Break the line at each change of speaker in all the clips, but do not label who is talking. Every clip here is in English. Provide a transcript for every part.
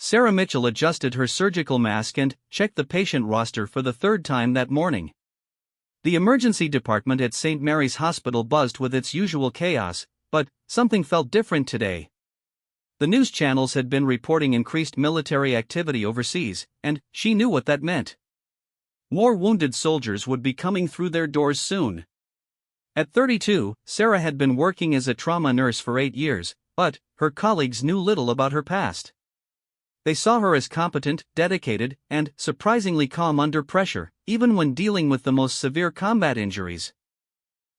Sarah Mitchell adjusted her surgical mask and checked the patient roster for the third time that morning. The emergency department at St. Mary's Hospital buzzed with its usual chaos, but something felt different today. The news channels had been reporting increased military activity overseas, and she knew what that meant. More wounded soldiers would be coming through their doors soon. At 32, Sarah had been working as a trauma nurse for 8 years, but her colleagues knew little about her past. They saw her as competent, dedicated, and surprisingly calm under pressure, even when dealing with the most severe combat injuries.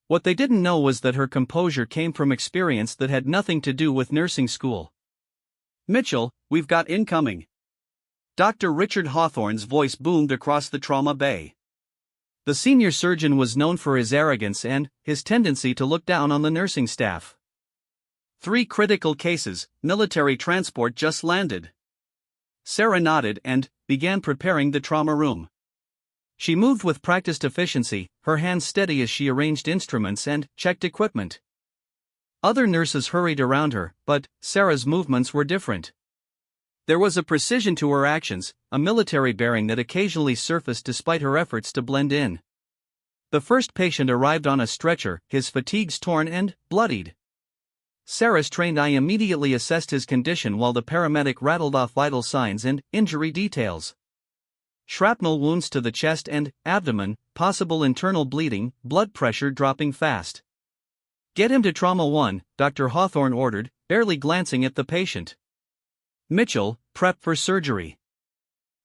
What they didn't know was that her composure came from experience that had nothing to do with nursing school. "Mitchell, we've got incoming." Dr. Richard Hawthorne's voice boomed across the trauma bay. The senior surgeon was known for his arrogance and his tendency to look down on the nursing staff. 3 critical cases, military transport just landed. Sarah nodded and began preparing the trauma room. She moved with practiced efficiency, her hands steady as she arranged instruments and checked equipment. Other nurses hurried around her, but Sarah's movements were different. There was a precision to her actions, a military bearing that occasionally surfaced despite her efforts to blend in. The first patient arrived on a stretcher, his fatigues torn and bloodied. Sarah's trained eye immediately assessed his condition while the paramedic rattled off vital signs and injury details. Shrapnel wounds to the chest and abdomen, possible internal bleeding, blood pressure dropping fast. "Get him to Trauma 1, Dr. Hawthorne ordered, barely glancing at the patient. "Mitchell, prep for surgery.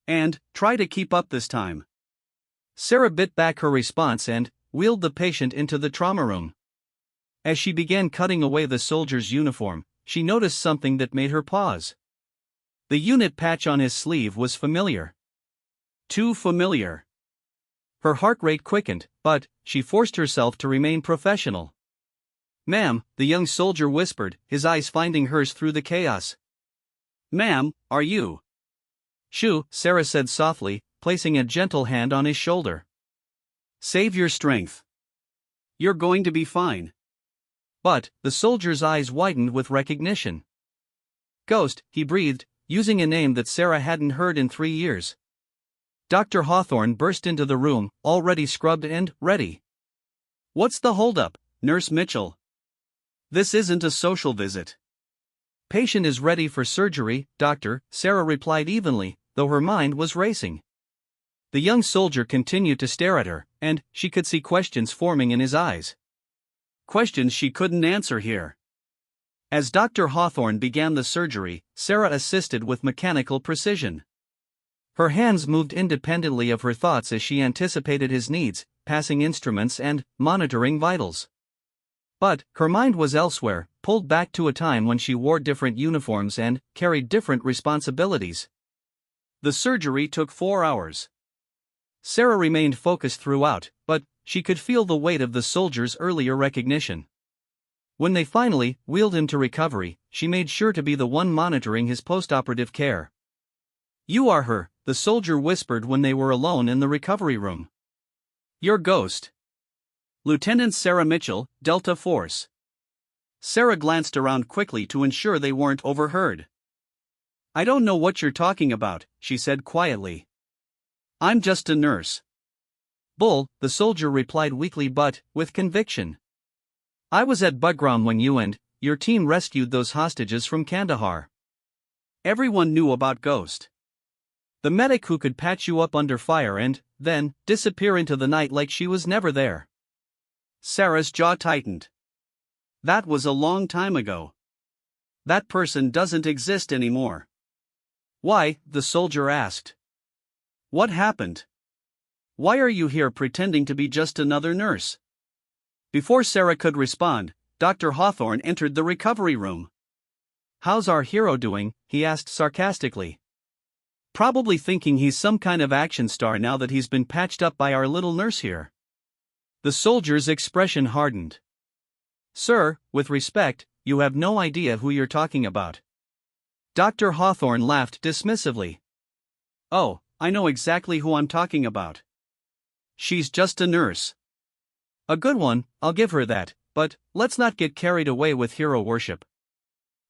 And try to keep up this time." Sarah bit back her response and wheeled the patient into the trauma room. As she began cutting away the soldier's uniform, she noticed something that made her pause. The unit patch on his sleeve was familiar. Too familiar. Her heart rate quickened, but she forced herself to remain professional. "Ma'am," the young soldier whispered, his eyes finding hers through the chaos. "Ma'am, are you?" "Shoo," Sarah said softly, placing a gentle hand on his shoulder. "Save your strength. You're going to be fine." But the soldier's eyes widened with recognition. "Ghost," he breathed, using a name that Sarah hadn't heard in 3 years. Dr. Hawthorne burst into the room, already scrubbed and ready. "What's the holdup, Nurse Mitchell? This isn't a social visit." "Patient is ready for surgery, doctor," Sarah replied evenly, though her mind was racing. The young soldier continued to stare at her, and she could see questions forming in his eyes. Questions she couldn't answer here. As Dr. Hawthorne began the surgery, Sarah assisted with mechanical precision. Her hands moved independently of her thoughts as she anticipated his needs, passing instruments and monitoring vitals. But her mind was elsewhere, pulled back to a time when she wore different uniforms and carried different responsibilities. The surgery took 4 hours. Sarah remained focused throughout, but she could feel the weight of the soldier's earlier recognition. When they finally wheeled him to recovery, she made sure to be the one monitoring his postoperative care. "You are her," the soldier whispered when they were alone in the recovery room. "Your Ghost. Lieutenant Sarah Mitchell, Delta Force." Sarah glanced around quickly to ensure they weren't overheard. "I don't know what you're talking about," she said quietly. "I'm just a nurse." "Bull," the soldier replied weakly but with conviction. "I was at Buground when you and your team rescued those hostages from Kandahar. Everyone knew about Ghost. The medic who could patch you up under fire and then disappear into the night like she was never there." Sarah's jaw tightened. "That was a long time ago. That person doesn't exist anymore." "Why?" the soldier asked. "What happened? Why are you here pretending to be just another nurse?" Before Sarah could respond, Dr. Hawthorne entered the recovery room. "How's our hero doing?" he asked sarcastically. "Probably thinking he's some kind of action star now that he's been patched up by our little nurse here." The soldier's expression hardened. "Sir, with respect, you have no idea who you're talking about." Dr. Hawthorne laughed dismissively. "Oh, I know exactly who I'm talking about. She's just a nurse. A good one, I'll give her that, but let's not get carried away with hero worship."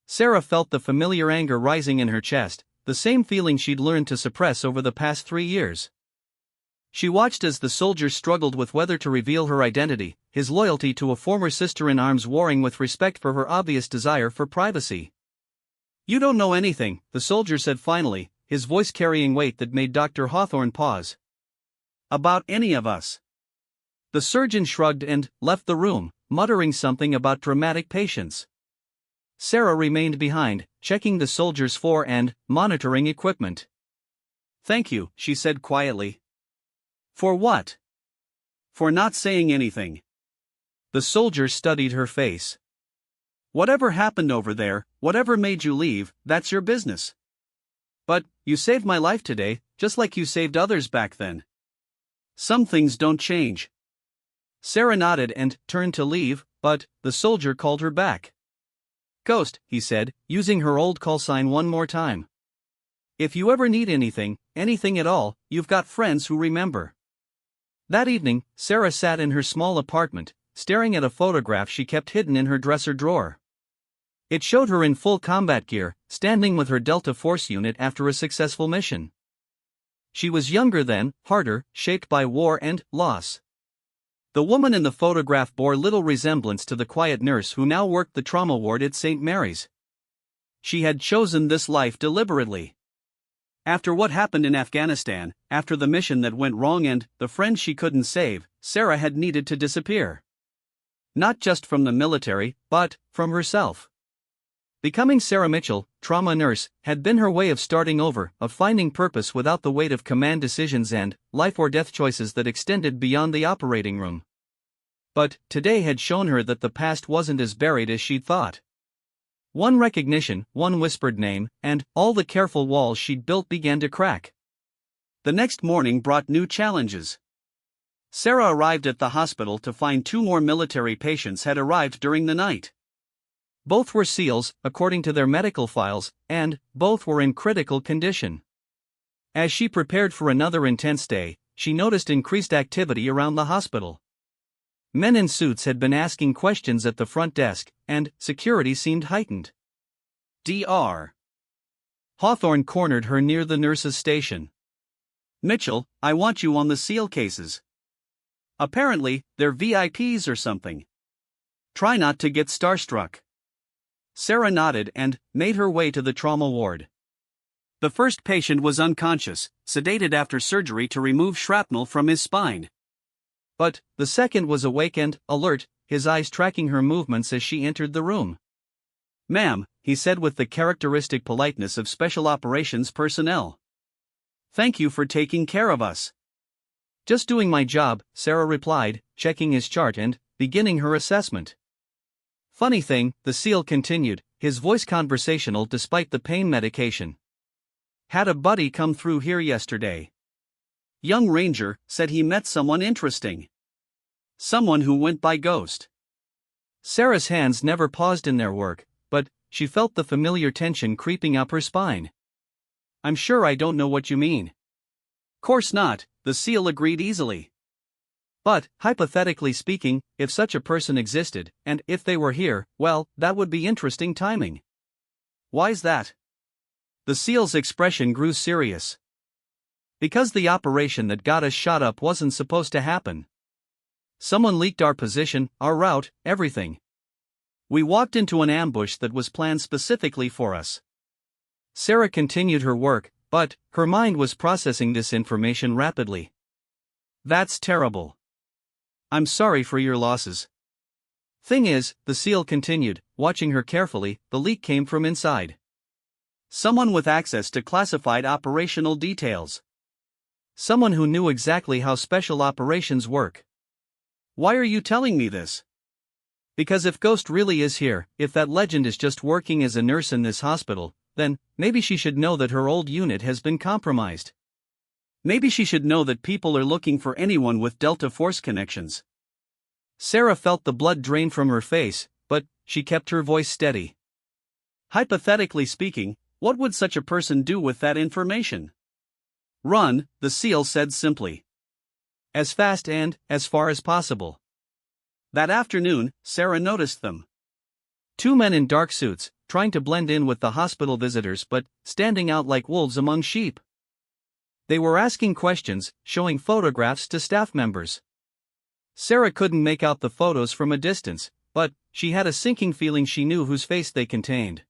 Sarah felt the familiar anger rising in her chest, the same feeling she'd learned to suppress over the past 3 years. She watched as the soldier struggled with whether to reveal her identity, his loyalty to a former sister-in-arms warring with respect for her obvious desire for privacy. "You don't know anything," the soldier said finally, his voice carrying weight that made Dr. Hawthorne pause. "About any of us." The surgeon shrugged and left the room, muttering something about dramatic patience. Sarah remained behind, checking the soldier's fore and monitoring equipment. "Thank you," she said quietly. "For what?" "For not saying anything." The soldier studied her face. "Whatever happened over there, whatever made you leave, that's your business. But you saved my life today, just like you saved others back then. Some things don't change." Sarah nodded and turned to leave, but the soldier called her back. "Ghost," he said, using her old call sign one more time. "If you ever need anything, anything at all, you've got friends who remember." That evening, Sarah sat in her small apartment, staring at a photograph she kept hidden in her dresser drawer. It showed her in full combat gear, standing with her Delta Force unit after a successful mission. She was younger then, harder, shaped by war and loss. The woman in the photograph bore little resemblance to the quiet nurse who now worked the trauma ward at St. Mary's. She had chosen this life deliberately. After what happened in Afghanistan, after the mission that went wrong and the friends she couldn't save, Sarah had needed to disappear. Not just from the military, but from herself. Becoming Sarah Mitchell, trauma nurse, had been her way of starting over, of finding purpose without the weight of command decisions and life or death choices that extended beyond the operating room. But today had shown her that the past wasn't as buried as she'd thought. One recognition, one whispered name, and all the careful walls she'd built began to crack. The next morning brought new challenges. Sarah arrived at the hospital to find 2 more military patients had arrived during the night. Both were SEALs, according to their medical files, and both were in critical condition. As she prepared for another intense day, she noticed increased activity around the hospital. Men in suits had been asking questions at the front desk, and security seemed heightened. Dr. Hawthorne cornered her near the nurse's station. "Mitchell, I want you on the SEAL cases. Apparently, they're VIPs or something. Try not to get starstruck." Sarah nodded and made her way to the trauma ward. The first patient was unconscious, sedated after surgery to remove shrapnel from his spine. But the second was awake and alert, his eyes tracking her movements as she entered the room. "Ma'am," he said with the characteristic politeness of special operations personnel. "Thank you for taking care of us." "Just doing my job," Sarah replied, checking his chart and beginning her assessment. "Funny thing," the SEAL continued, his voice conversational despite the pain medication. "Had a buddy come through here yesterday. Young Ranger, said he met someone interesting. Someone who went by ghost." Sarah's hands never paused in their work, but she felt the familiar tension creeping up her spine. "I'm sure I don't know what you mean." "Course not," the SEAL agreed easily. "But, hypothetically speaking, if such a person existed, and if they were here, well, that would be interesting timing." "Why's that?" The SEAL's expression grew serious. "Because the operation that got us shot up wasn't supposed to happen. Someone leaked our position, our route, everything. We walked into an ambush that was planned specifically for us." Sarah continued her work, but her mind was processing this information rapidly. "That's terrible. I'm sorry for your losses. Thing is," the SEAL continued, watching her carefully, "the leak came from inside. Someone with access to classified operational details. Someone who knew exactly how special operations work." "Why are you telling me this?" "Because if Ghost really is here, if that legend is just working as a nurse in this hospital, then maybe she should know that her old unit has been compromised. Maybe she should know that people are looking for anyone with Delta Force connections." Sarah felt the blood drain from her face, but she kept her voice steady. "Hypothetically speaking, what would such a person do with that information?" "Run," the SEAL said simply. "As fast and as far as possible." That afternoon, Sarah noticed them. 2 men in dark suits, trying to blend in with the hospital visitors but standing out like wolves among sheep. They were asking questions, showing photographs to staff members. Sarah couldn't make out the photos from a distance, but she had a sinking feeling she knew whose face they contained.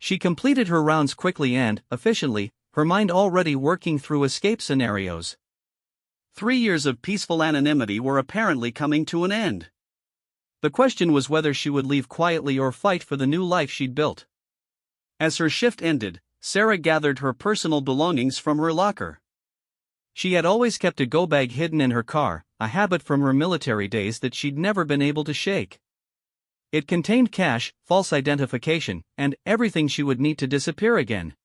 She completed her rounds quickly and efficiently, her mind already working through escape scenarios. 3 years of peaceful anonymity were apparently coming to an end. The question was whether she would leave quietly or fight for the new life she'd built. As her shift ended, Sarah gathered her personal belongings from her locker. She had always kept a go-bag hidden in her car, a habit from her military days that she'd never been able to shake. It contained cash, false identification, and everything she would need to disappear again.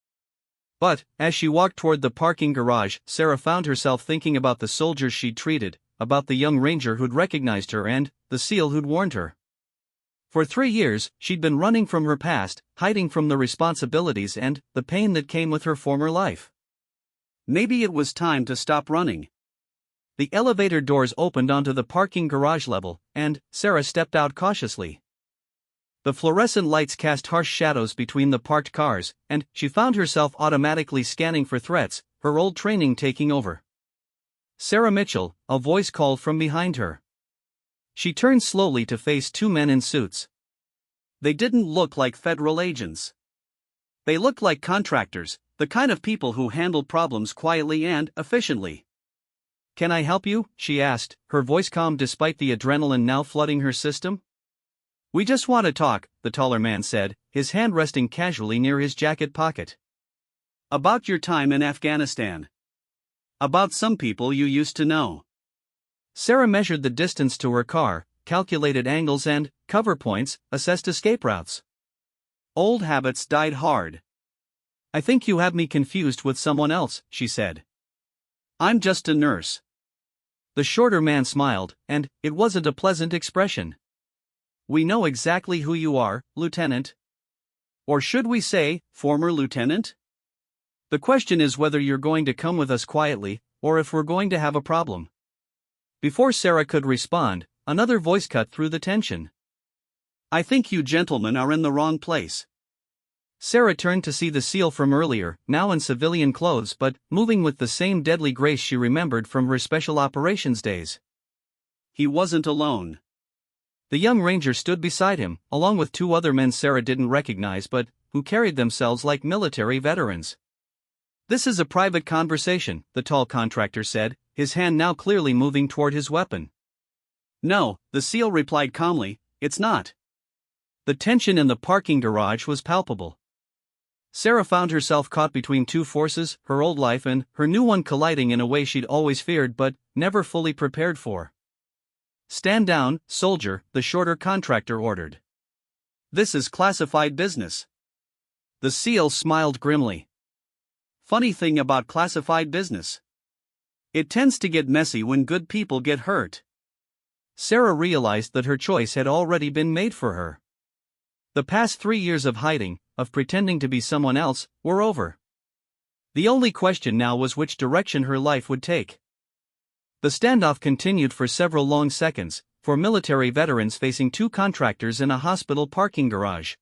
But, as she walked toward the parking garage, Sarah found herself thinking about the soldiers she'd treated, about the young ranger who'd recognized her and the SEAL who'd warned her. For 3 years, she'd been running from her past, hiding from the responsibilities and the pain that came with her former life. Maybe it was time to stop running. The elevator doors opened onto the parking garage level, and Sarah stepped out cautiously. The fluorescent lights cast harsh shadows between the parked cars, and she found herself automatically scanning for threats, her old training taking over. "Sarah Mitchell," a voice called from behind her. She turned slowly to face 2 men in suits. They didn't look like federal agents. They looked like contractors, the kind of people who handled problems quietly and efficiently. "Can I help you?" she asked, her voice calm despite the adrenaline now flooding her system. "We just want to talk," the taller man said, his hand resting casually near his jacket pocket. "About your time in Afghanistan. About some people you used to know." Sarah measured the distance to her car, calculated angles and cover points, assessed escape routes. Old habits died hard. "I think you have me confused with someone else," she said. "I'm just a nurse." The shorter man smiled, and it wasn't a pleasant expression. "We know exactly who you are, Lieutenant. Or should we say, former lieutenant? The question is whether you're going to come with us quietly, or if we're going to have a problem." Before Sarah could respond, another voice cut through the tension. "I think you gentlemen are in the wrong place." Sarah turned to see the SEAL from earlier, now in civilian clothes but moving with the same deadly grace she remembered from her special operations days. He wasn't alone. The young ranger stood beside him, along with 2 other men Sarah didn't recognize but who carried themselves like military veterans. "This is a private conversation," the tall contractor said, his hand now clearly moving toward his weapon. "No," the SEAL replied calmly, "it's not." The tension in the parking garage was palpable. Sarah found herself caught between 2 forces, her old life and her new one colliding in a way she'd always feared but never fully prepared for. "Stand down, soldier," the shorter contractor ordered. "This is classified business." The SEAL smiled grimly. "Funny thing about classified business. It tends to get messy when good people get hurt." Sarah realized that her choice had already been made for her. The past 3 years of hiding, of pretending to be someone else, were over. The only question now was which direction her life would take. The standoff continued for several long seconds, for military veterans facing 2 contractors in a hospital parking garage.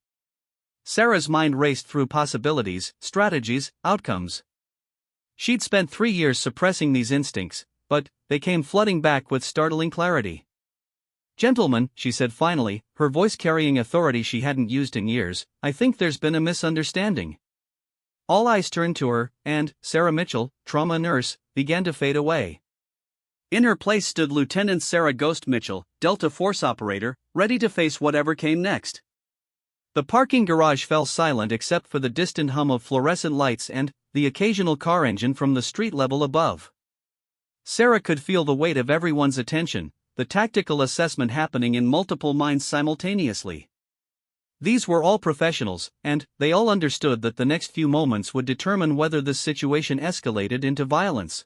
Sarah's mind raced through possibilities, strategies, outcomes. She'd spent 3 years suppressing these instincts, but they came flooding back with startling clarity. "Gentlemen," she said finally, her voice carrying authority she hadn't used in years, "I think there's been a misunderstanding." All eyes turned to her, and Sarah Mitchell, trauma nurse, began to fade away. In her place stood Lieutenant Sarah Ghost Mitchell, Delta Force operator, ready to face whatever came next. The parking garage fell silent except for the distant hum of fluorescent lights and the occasional car engine from the street level above. Sarah could feel the weight of everyone's attention, the tactical assessment happening in multiple minds simultaneously. These were all professionals, and they all understood that the next few moments would determine whether this situation escalated into violence.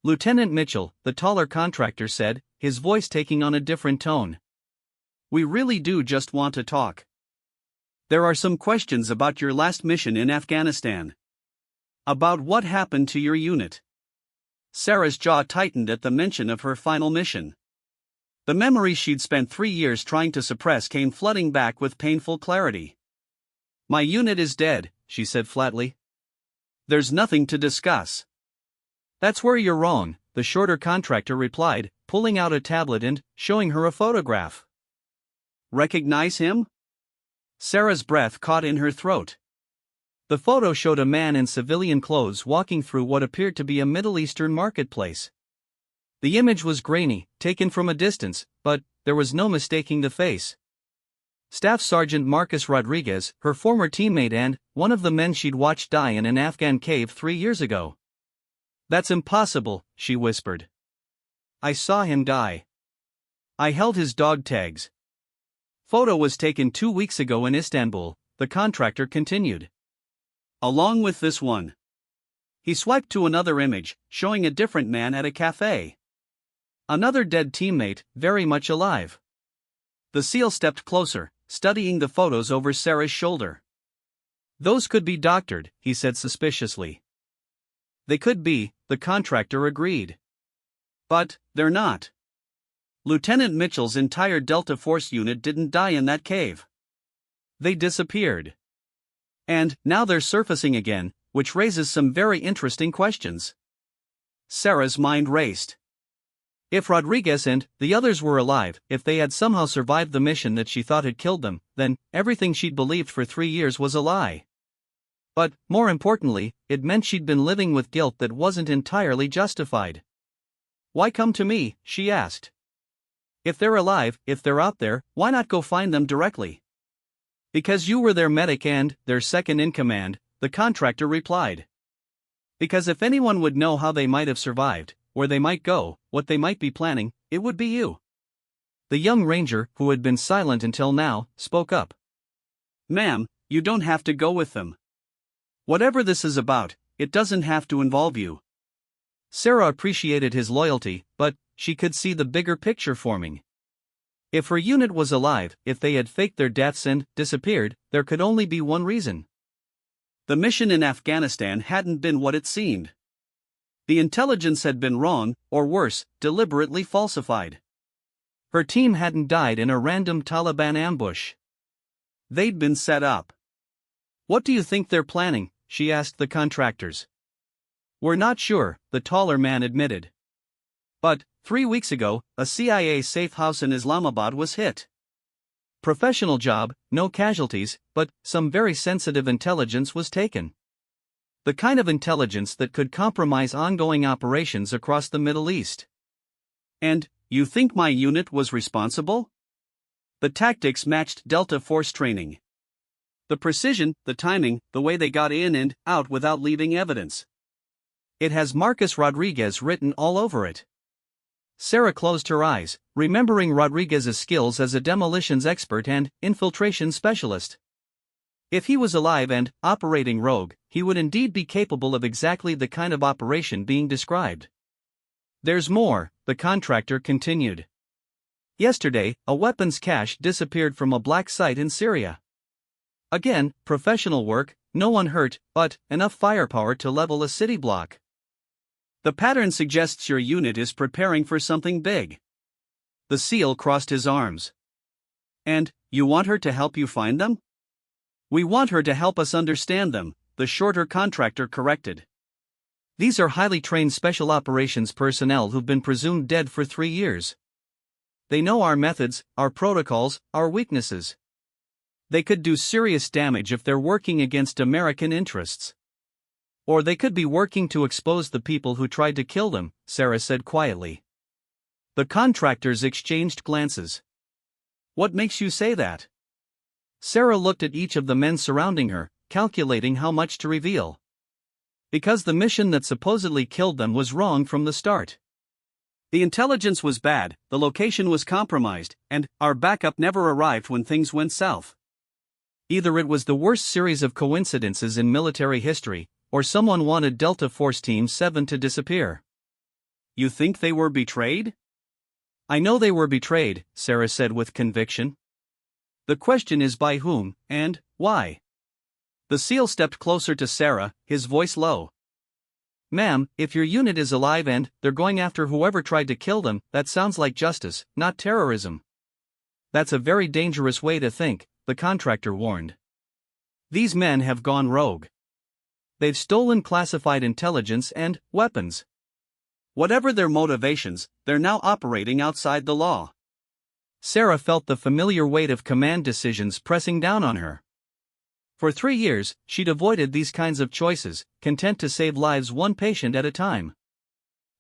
"Lieutenant Mitchell," the taller contractor said, his voice taking on a different tone. "We really do just want to talk. There are some questions about your last mission in Afghanistan. About what happened to your unit." Sarah's jaw tightened at the mention of her final mission. The memories she'd spent 3 years trying to suppress came flooding back with painful clarity. My unit is dead, she said flatly. There's nothing to discuss. That's where you're wrong, the shorter contractor replied, pulling out a tablet and showing her a photograph. Recognize him? Sarah's breath caught in her throat. The photo showed a man in civilian clothes walking through what appeared to be a Middle Eastern marketplace. The image was grainy, taken from a distance, but there was no mistaking the face. Staff Sergeant Marcus Rodriguez, her former teammate and one of the men she'd watched die in an Afghan cave 3 years ago. That's impossible, she whispered. I saw him die. I held his dog tags. Photo was taken 2 weeks ago in Istanbul, the contractor continued. Along with this one. He swiped to another image, showing a different man at a cafe. Another dead teammate, very much alive. The SEAL stepped closer, studying the photos over Sarah's shoulder. Those could be doctored, he said suspiciously. They could be, the contractor agreed. But they're not. Lieutenant Mitchell's entire Delta Force unit didn't die in that cave. They disappeared. And now they're surfacing again, which raises some very interesting questions. Sarah's mind raced. If Rodriguez and the others were alive, if they had somehow survived the mission that she thought had killed them, then everything she'd believed for 3 years was a lie. But, more importantly, it meant she'd been living with guilt that wasn't entirely justified. Why come to me, she asked. If they're alive, if they're out there, why not go find them directly? Because you were their medic and their second in command, the contractor replied. Because if anyone would know how they might have survived, where they might go, what they might be planning, it would be you. The young ranger, who had been silent until now, spoke up. Ma'am, you don't have to go with them. Whatever this is about, it doesn't have to involve you. Sarah appreciated his loyalty, but she could see the bigger picture forming. If her unit was alive, if they had faked their deaths and disappeared, there could only be one reason. The mission in Afghanistan hadn't been what it seemed. The intelligence had been wrong, or worse, deliberately falsified. Her team hadn't died in a random Taliban ambush. They'd been set up. What do you think they're planning? She asked the contractors. We're not sure, the taller man admitted. But 3 weeks ago, a CIA safe house in Islamabad was hit. Professional job, no casualties, but some very sensitive intelligence was taken. The kind of intelligence that could compromise ongoing operations across the Middle East. And, you think my unit was responsible? The tactics matched Delta Force training. The precision, the timing, the way they got in and out without leaving evidence. It has Marcus Rodriguez written all over it. Sarah closed her eyes, remembering Rodriguez's skills as a demolitions expert and infiltration specialist. If he was alive and operating rogue, he would indeed be capable of exactly the kind of operation being described. There's more, the contractor continued. Yesterday, a weapons cache disappeared from a black site in Syria. Again, professional work, no one hurt, but enough firepower to level a city block. The pattern suggests your unit is preparing for something big. The SEAL crossed his arms. And, you want her to help you find them? We want her to help us understand them, the shorter contractor corrected. These are highly trained special operations personnel who've been presumed dead for 3 years. They know our methods, our protocols, our weaknesses. They could do serious damage if they're working against American interests. Or they could be working to expose the people who tried to kill them, Sarah said quietly. The contractors exchanged glances. What makes you say that? Sarah looked at each of the men surrounding her, calculating how much to reveal. Because the mission that supposedly killed them was wrong from the start. The intelligence was bad, the location was compromised, and our backup never arrived when things went south. Either it was the worst series of coincidences in military history, or someone wanted Delta Force Team 7 to disappear. You think they were betrayed? I know they were betrayed, Sarah said with conviction. The question is by whom, and why? The SEAL stepped closer to Sarah, his voice low. Ma'am, if your unit is alive and they're going after whoever tried to kill them, that sounds like justice, not terrorism. That's a very dangerous way to think, the contractor warned. These men have gone rogue. They've stolen classified intelligence and weapons. Whatever their motivations, they're now operating outside the law. Sarah felt the familiar weight of command decisions pressing down on her. For 3 years, she'd avoided these kinds of choices, content to save lives one patient at a time.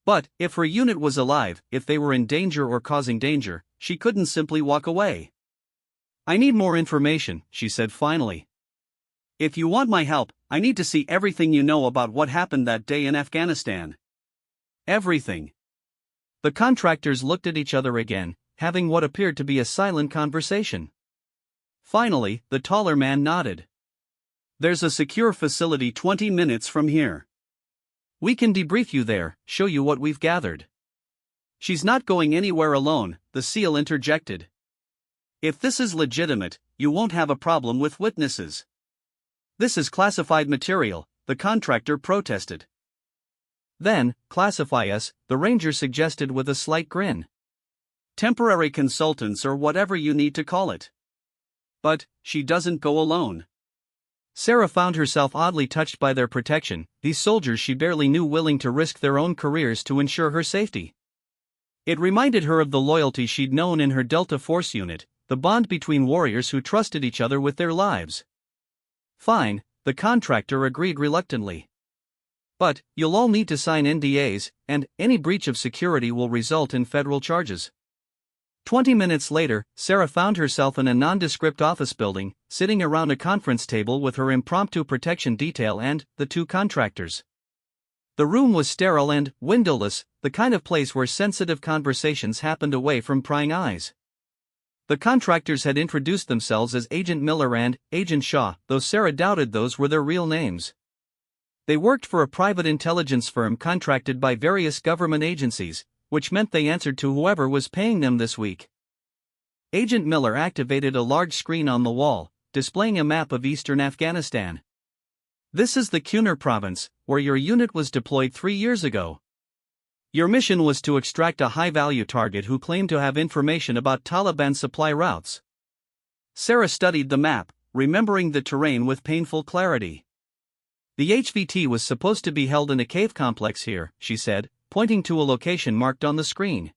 But, if her unit was alive, if they were in danger or causing danger, she couldn't simply walk away. "I need more information," she said finally. "If you want my help, I need to see everything you know about what happened that day in Afghanistan." Everything. The contractors looked at each other again, having what appeared to be a silent conversation. Finally, the taller man nodded. "There's a secure facility 20 minutes from here. We can debrief you there, show you what we've gathered." "She's not going anywhere alone," the SEAL interjected. "If this is legitimate, you won't have a problem with witnesses." "This is classified material," the contractor protested. "Then, classify us," the ranger suggested with a slight grin. "Temporary consultants or whatever you need to call it." "But, she doesn't go alone." Sarah found herself oddly touched by their protection, these soldiers she barely knew willing to risk their own careers to ensure her safety. It reminded her of the loyalty she'd known in her Delta Force unit, the bond between warriors who trusted each other with their lives. "Fine," the contractor agreed reluctantly. "But, you'll all need to sign NDAs, and any breach of security will result in federal charges." 20 minutes later, Sarah found herself in a nondescript office building, sitting around a conference table with her impromptu protection detail and the 2 contractors. The room was sterile and windowless, the kind of place where sensitive conversations happened away from prying eyes. The contractors had introduced themselves as Agent Miller and Agent Shaw, though Sarah doubted those were their real names. They worked for a private intelligence firm contracted by various government agencies, which meant they answered to whoever was paying them this week. Agent Miller activated a large screen on the wall, displaying a map of eastern Afghanistan. "This is the Kunar province, where your unit was deployed 3 years ago. Your mission was to extract a high-value target who claimed to have information about Taliban supply routes." Sarah studied the map, remembering the terrain with painful clarity. "The HVT was supposed to be held in a cave complex here," she said, pointing to a location marked on the screen.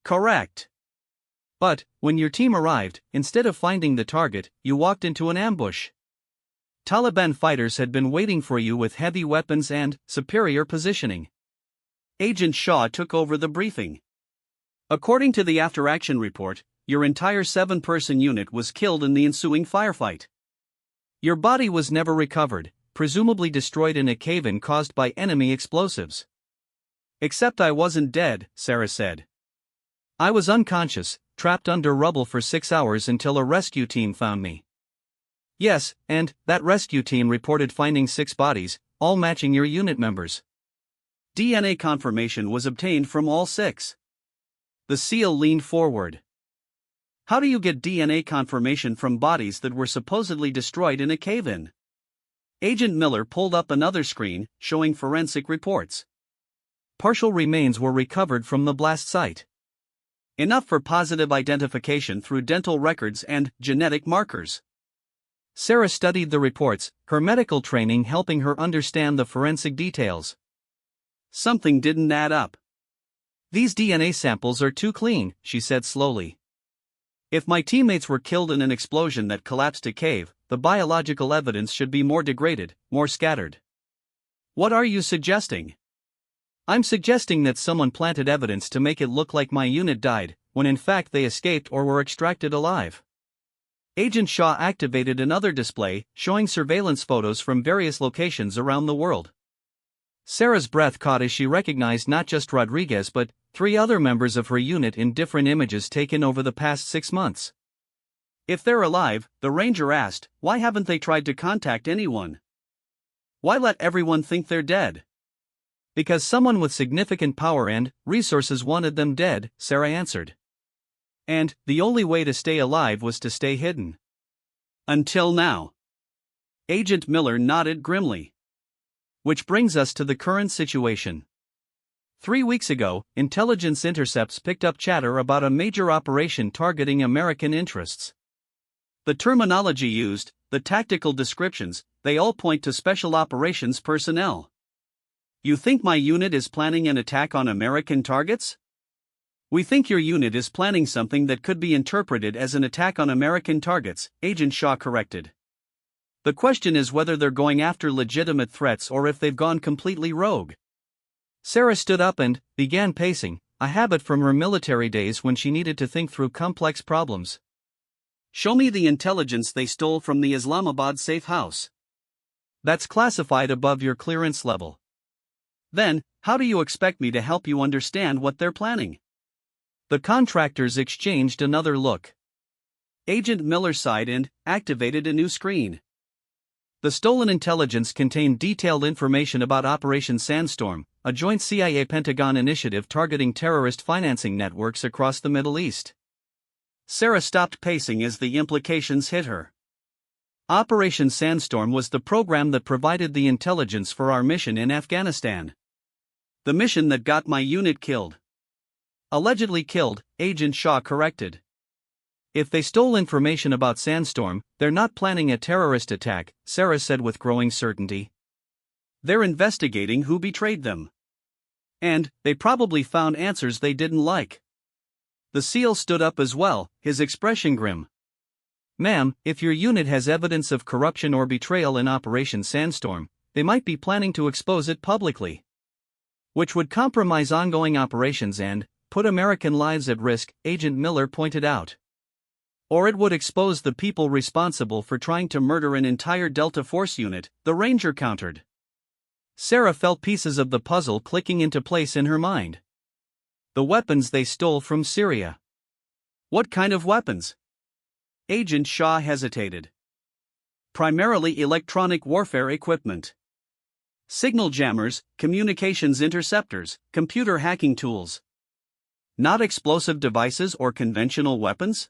"Correct. But, when your team arrived, instead of finding the target, you walked into an ambush. Taliban fighters had been waiting for you with heavy weapons and superior positioning." Agent Shaw took over the briefing. "According to the after-action report, your entire 7-person unit was killed in the ensuing firefight. Your body was never recovered, presumably destroyed in a cave-in caused by enemy explosives." "Except I wasn't dead," Sarah said. "I was unconscious, trapped under rubble for 6 hours until a rescue team found me." "Yes, and that rescue team reported finding 6 bodies, all matching your unit members. DNA confirmation was obtained from all 6. The SEAL leaned forward. "How do you get DNA confirmation from bodies that were supposedly destroyed in a cave-in?" Agent Miller pulled up another screen, showing forensic reports. Partial remains were recovered from the blast site. Enough for positive identification through dental records and genetic markers. Sarah studied the reports, her medical training helping her understand the forensic details. Something didn't add up. "These DNA samples are too clean," she said slowly. "If my teammates were killed in an explosion that collapsed a cave, the biological evidence should be more degraded, more scattered." "What are you suggesting?" "I'm suggesting that someone planted evidence to make it look like my unit died, when in fact they escaped or were extracted alive." Agent Shaw activated another display, showing surveillance photos from various locations around the world. Sarah's breath caught as she recognized not just Rodriguez but 3 other members of her unit in different images taken over the past 6 months. "If they're alive," the ranger asked, "why haven't they tried to contact anyone? Why let everyone think they're dead?" "Because someone with significant power and resources wanted them dead," Sarah answered. "And the only way to stay alive was to stay hidden. Until now." Agent Miller nodded grimly. "Which brings us to the current situation. 3 weeks ago, intelligence intercepts picked up chatter about a major operation targeting American interests. The terminology used, the tactical descriptions, they all point to special operations personnel. You think my unit is planning an attack on American targets? We think your unit is planning something that could be interpreted as an attack on American targets, Agent Shaw corrected. The question is whether they're going after legitimate threats or if they've gone completely rogue. Sarah stood up and began pacing, a habit from her military days when she needed to think through complex problems. Show me the intelligence they stole from the Islamabad safe house. That's classified above your clearance level. Then, how do you expect me to help you understand what they're planning? The contractors exchanged another look. Agent Miller sighed and activated a new screen. The stolen intelligence contained detailed information about Operation Sandstorm, a joint CIA-Pentagon initiative targeting terrorist financing networks across the Middle East. Sarah stopped pacing as the implications hit her. Operation Sandstorm was the program that provided the intelligence for our mission in Afghanistan. The mission that got my unit killed. Allegedly killed, Agent Shaw corrected. If they stole information about Sandstorm, they're not planning a terrorist attack, Sarah said with growing certainty. They're investigating who betrayed them. And they probably found answers they didn't like. The SEAL stood up as well, his expression grim. Ma'am, if your unit has evidence of corruption or betrayal in Operation Sandstorm, they might be planning to expose it publicly. Which would compromise ongoing operations and put American lives at risk, Agent Miller pointed out. Or it would expose the people responsible for trying to murder an entire Delta Force unit, the Ranger countered. Sarah felt pieces of the puzzle clicking into place in her mind. The weapons they stole from Syria. What kind of weapons? Agent Shaw hesitated. Primarily electronic warfare equipment. Signal jammers, communications interceptors, computer hacking tools. Not explosive devices or conventional weapons?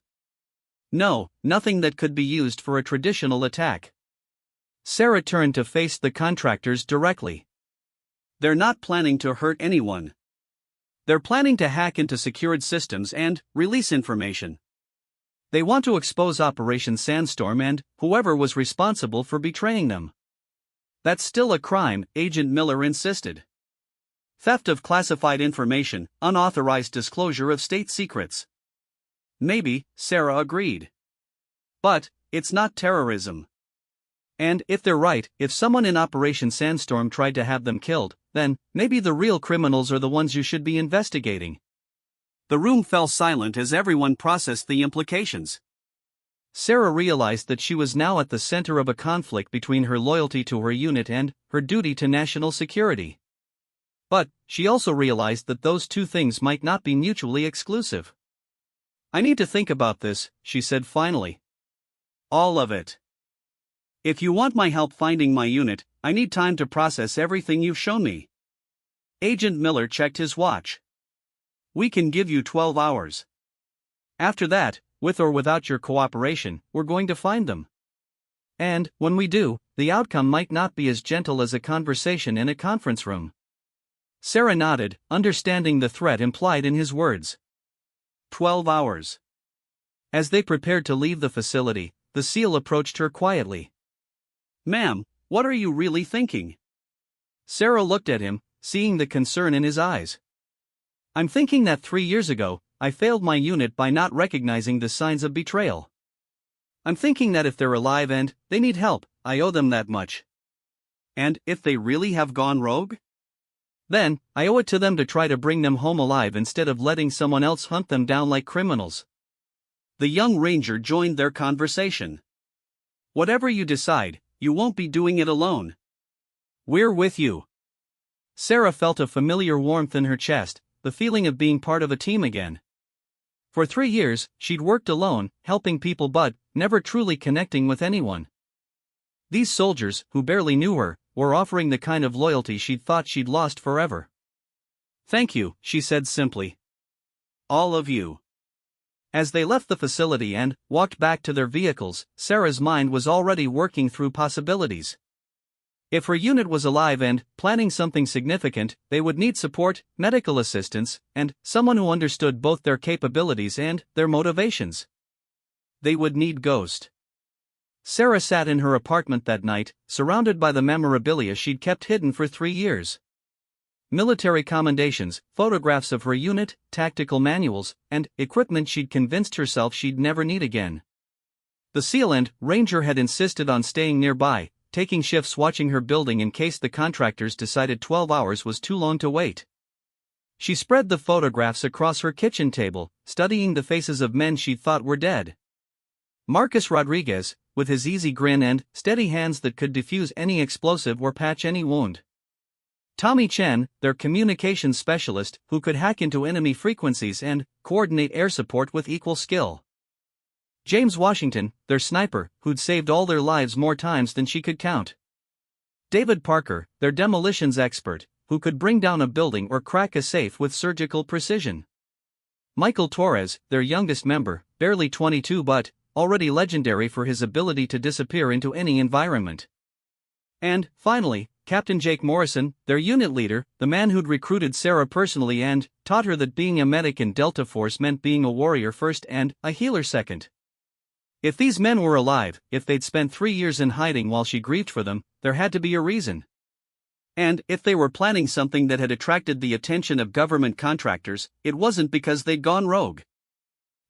No, nothing that could be used for a traditional attack. Sarah turned to face the contractors directly. They're not planning to hurt anyone. They're planning to hack into secured systems and release information. They want to expose Operation Sandstorm and whoever was responsible for betraying them. That's still a crime, Agent Miller insisted. Theft of classified information, unauthorized disclosure of state secrets. Maybe, Sarah agreed. But, it's not terrorism. And if they're right, if someone in Operation Sandstorm tried to have them killed, then maybe the real criminals are the ones you should be investigating. The room fell silent as everyone processed the implications. Sarah realized that she was now at the center of a conflict between her loyalty to her unit and her duty to national security. But she also realized that those two things might not be mutually exclusive. I need to think about this, she said finally. All of it. If you want my help finding my unit, I need time to process everything you've shown me. Agent Miller checked his watch. We can give you 12 hours. After that, with or without your cooperation, we're going to find them. And, when we do, the outcome might not be as gentle as a conversation in a conference room. Sarah nodded, understanding the threat implied in his words. 12 hours. As they prepared to leave the facility, the SEAL approached her quietly. Ma'am, what are you really thinking? Sarah looked at him, seeing the concern in his eyes. I'm thinking that 3 years ago, I failed my unit by not recognizing the signs of betrayal. I'm thinking that if they're alive and they need help, I owe them that much. And if they really have gone rogue? Then, I owe it to them to try to bring them home alive instead of letting someone else hunt them down like criminals. The young ranger joined their conversation. Whatever you decide, you won't be doing it alone. We're with you. Sarah felt a familiar warmth in her chest, the feeling of being part of a team again. For 3 years, she'd worked alone, helping people but never truly connecting with anyone. These soldiers, who barely knew her, were offering the kind of loyalty she'd thought she'd lost forever. Thank you, she said simply. All of you. As they left the facility and walked back to their vehicles, Sarah's mind was already working through possibilities. If her unit was alive and planning something significant, they would need support, medical assistance, and someone who understood both their capabilities and their motivations. They would need Ghost. Sarah sat in her apartment that night, surrounded by the memorabilia she'd kept hidden for 3 years. Military commendations, photographs of her unit, tactical manuals, and equipment she'd convinced herself she'd never need again. The SEAL and Ranger had insisted on staying nearby, taking shifts watching her building in case the contractors decided 12 hours was too long to wait. She spread the photographs across her kitchen table, studying the faces of men she'd thought were dead. Marcus Rodriguez, with his easy grin and steady hands that could defuse any explosive or patch any wound. Tommy Chen, their communications specialist, who could hack into enemy frequencies and coordinate air support with equal skill. James Washington, their sniper, who'd saved all their lives more times than she could count. David Parker, their demolitions expert, who could bring down a building or crack a safe with surgical precision. Michael Torres, their youngest member, barely 22 but already legendary for his ability to disappear into any environment. And, finally, Captain Jake Morrison, their unit leader, the man who'd recruited Sarah personally and taught her that being a medic in Delta Force meant being a warrior first and a healer second. If these men were alive, if they'd spent 3 years in hiding while she grieved for them, there had to be a reason. And if they were planning something that had attracted the attention of government contractors, it wasn't because they'd gone rogue.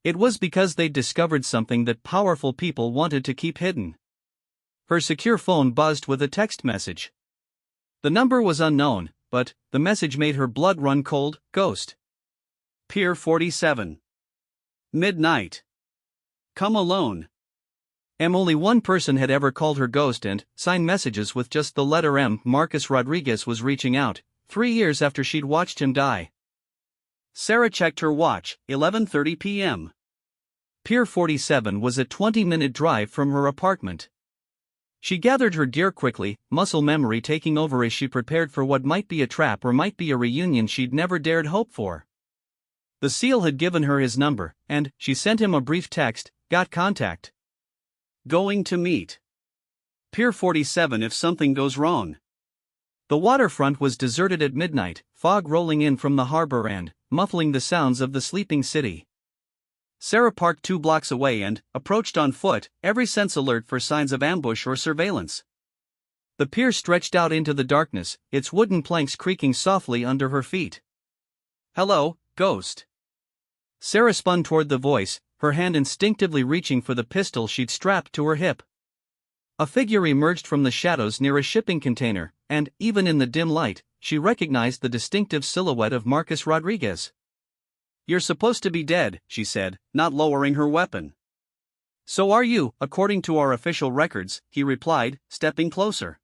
It was because they'd discovered something that powerful people wanted to keep hidden. Her secure phone buzzed with a text message. The number was unknown, but the message made her blood run cold. Ghost. Pier 47. Midnight. Come alone. Only one person had ever called her ghost and signed messages with just the letter M. Marcus Rodriguez was reaching out, 3 years after she'd watched him die. Sarah checked her watch, 11:30 p.m. Pier 47 was a 20-minute drive from her apartment. She gathered her gear quickly, muscle memory taking over as she prepared for what might be a trap or might be a reunion she'd never dared hope for. The SEAL had given her his number, and she sent him a brief text, "Got contact. Going to meet. Pier 47 if something goes wrong." The waterfront was deserted at midnight, fog rolling in from the harbor and muffling the sounds of the sleeping city. Sarah parked 2 blocks away and approached on foot, every sense alert for signs of ambush or surveillance. The pier stretched out into the darkness, its wooden planks creaking softly under her feet. "Hello, ghost." Sarah spun toward the voice, her hand instinctively reaching for the pistol she'd strapped to her hip. A figure emerged from the shadows near a shipping container, and, even in the dim light, she recognized the distinctive silhouette of Marcus Rodriguez. "You're supposed to be dead," she said, not lowering her weapon. "So are you, according to our official records," he replied, stepping closer.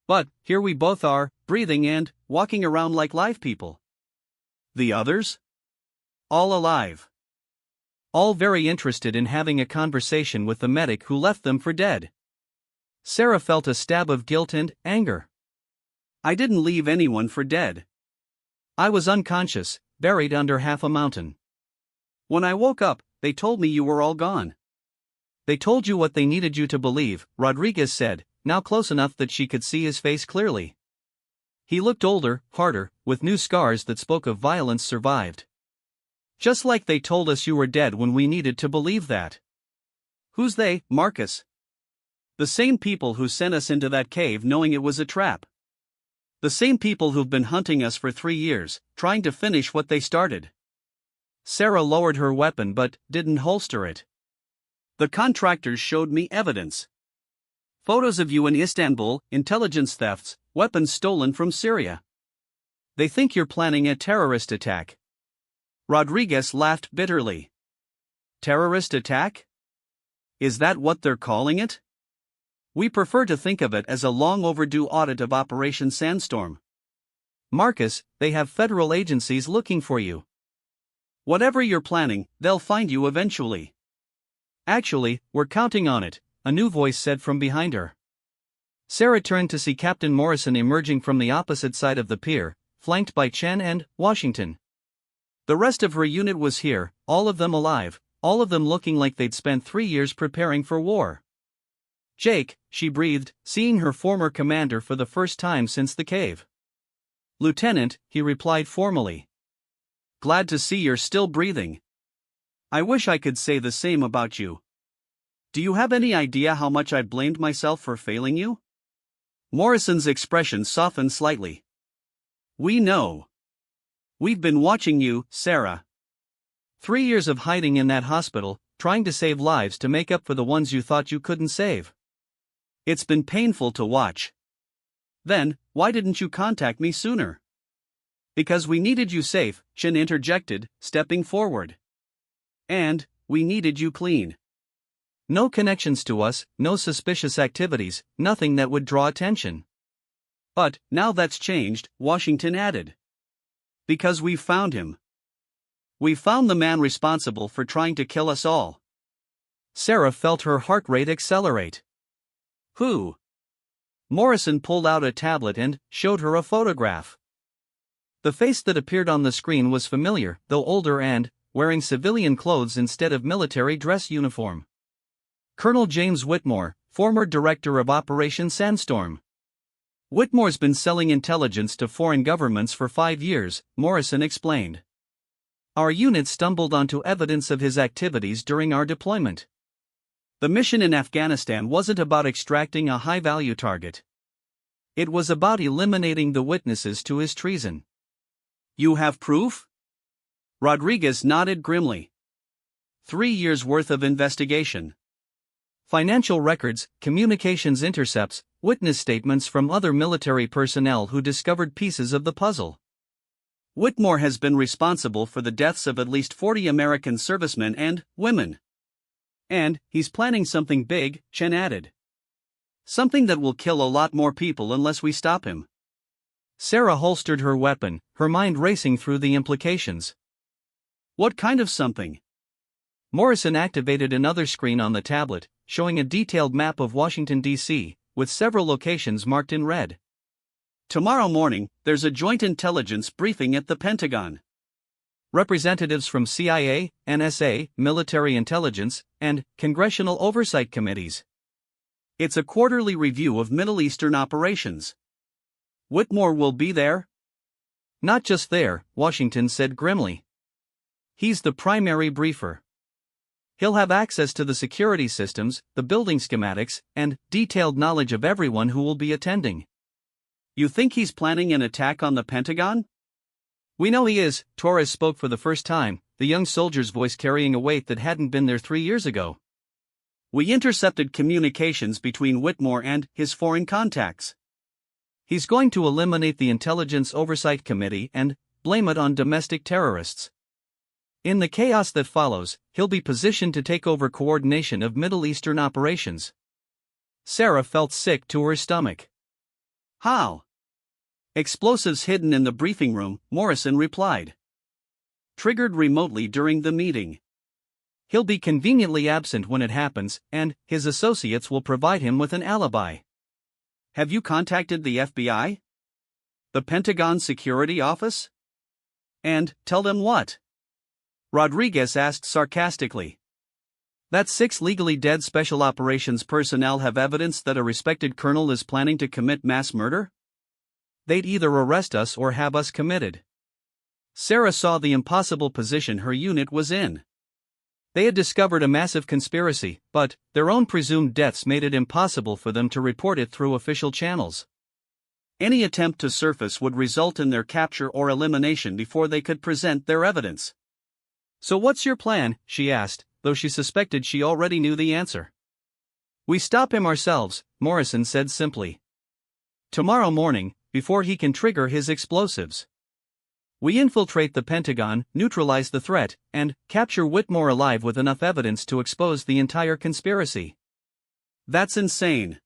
"But here we both are, breathing and walking around like live people. The others? All alive. All very interested in having a conversation with the medic who left them for dead." Sarah felt a stab of guilt and anger. "I didn't leave anyone for dead. I was unconscious, buried under half a mountain. When I woke up, they told me you were all gone." "They told you what they needed you to believe," Rodriguez said, now close enough that she could see his face clearly. He looked older, harder, with new scars that spoke of violence survived. "Just like they told us you were dead when we needed to believe that." "Who's they, Marcus?" "The same people who sent us into that cave knowing it was a trap. The same people who've been hunting us for 3 years, trying to finish what they started." Sarah lowered her weapon but didn't holster it. "The contractors showed me evidence. Photos of you in Istanbul, intelligence thefts, weapons stolen from Syria. They think you're planning a terrorist attack." Rodriguez laughed bitterly. "Terrorist attack? Is that what they're calling it? We prefer to think of it as a long overdue audit of Operation Sandstorm. Marcus, they have federal agencies looking for you. Whatever you're planning, they'll find you eventually." "Actually, we're counting on it," a new voice said from behind her. Sarah turned to see Captain Morrison emerging from the opposite side of the pier, flanked by Chen and Washington. The rest of her unit was here, all of them alive, all of them looking like they'd spent 3 years preparing for war. "Jake," she breathed, seeing her former commander for the first time since the cave. "Lieutenant," he replied formally. "Glad to see you're still breathing. I wish I could say the same about you." Do you have any idea how much I blamed myself for failing you? Morrison's expression softened slightly. We know. We've been watching you, Sarah. 3 years of hiding in that hospital, trying to save lives to make up for the ones you thought you couldn't save. It's been painful to watch. Then, why didn't you contact me sooner? Because we needed you safe, Chin interjected, stepping forward. And, we needed you clean. No connections to us, no suspicious activities, nothing that would draw attention. But, now that's changed, Washington added. Because we've found him. We found the man responsible for trying to kill us all. Sarah felt her heart rate accelerate. Who? Morrison pulled out a tablet and showed her a photograph. The face that appeared on the screen was familiar, though older and wearing civilian clothes instead of military dress uniform. Colonel James Whitmore, former director of Operation Sandstorm. Whitmore's been selling intelligence to foreign governments for 5 years, Morrison explained. Our unit stumbled onto evidence of his activities during our deployment. The mission in Afghanistan wasn't about extracting a high-value target. It was about eliminating the witnesses to his treason. You have proof? Rodriguez nodded grimly. 3 years' worth of investigation. Financial records, communications intercepts, witness statements from other military personnel who discovered pieces of the puzzle. Whitmore has been responsible for the deaths of at least 40 American servicemen and women. And he's planning something big, Chen added. Something that will kill a lot more people unless we stop him. Sarah holstered her weapon, her mind racing through the implications. What kind of something? Morrison activated another screen on the tablet, showing a detailed map of Washington, D.C., with several locations marked in red. Tomorrow morning, there's a joint intelligence briefing at the Pentagon. Representatives from CIA, NSA, military intelligence, and congressional oversight committees. It's a quarterly review of Middle Eastern operations. Whitmore will be there? Not just there, Washington said grimly. He's the primary briefer. He'll have access to the security systems, the building schematics, and detailed knowledge of everyone who will be attending. You think he's planning an attack on the Pentagon? We know he is, Torres spoke for the first time, the young soldier's voice carrying a weight that hadn't been there 3 years ago. We intercepted communications between Whitmore and his foreign contacts. He's going to eliminate the Intelligence Oversight Committee and blame it on domestic terrorists. In the chaos that follows, he'll be positioned to take over coordination of Middle Eastern operations. Sarah felt sick to her stomach. How? Explosives hidden in the briefing room, Morrison replied. Triggered remotely during the meeting. He'll be conveniently absent when it happens, and his associates will provide him with an alibi. Have you contacted the FBI? The Pentagon Security Office? And tell them what? Rodriguez asked sarcastically. That 6 legally dead Special Operations personnel have evidence that a respected colonel is planning to commit mass murder? They'd either arrest us or have us committed. Sarah saw the impossible position her unit was in. They had discovered a massive conspiracy, but their own presumed deaths made it impossible for them to report it through official channels. Any attempt to surface would result in their capture or elimination before they could present their evidence. So what's your plan? She asked, though she suspected she already knew the answer. We stop him ourselves, Morrison said simply. Tomorrow morning, before he can trigger his explosives. We infiltrate the Pentagon, neutralize the threat, and capture Whitmore alive with enough evidence to expose the entire conspiracy. That's insane.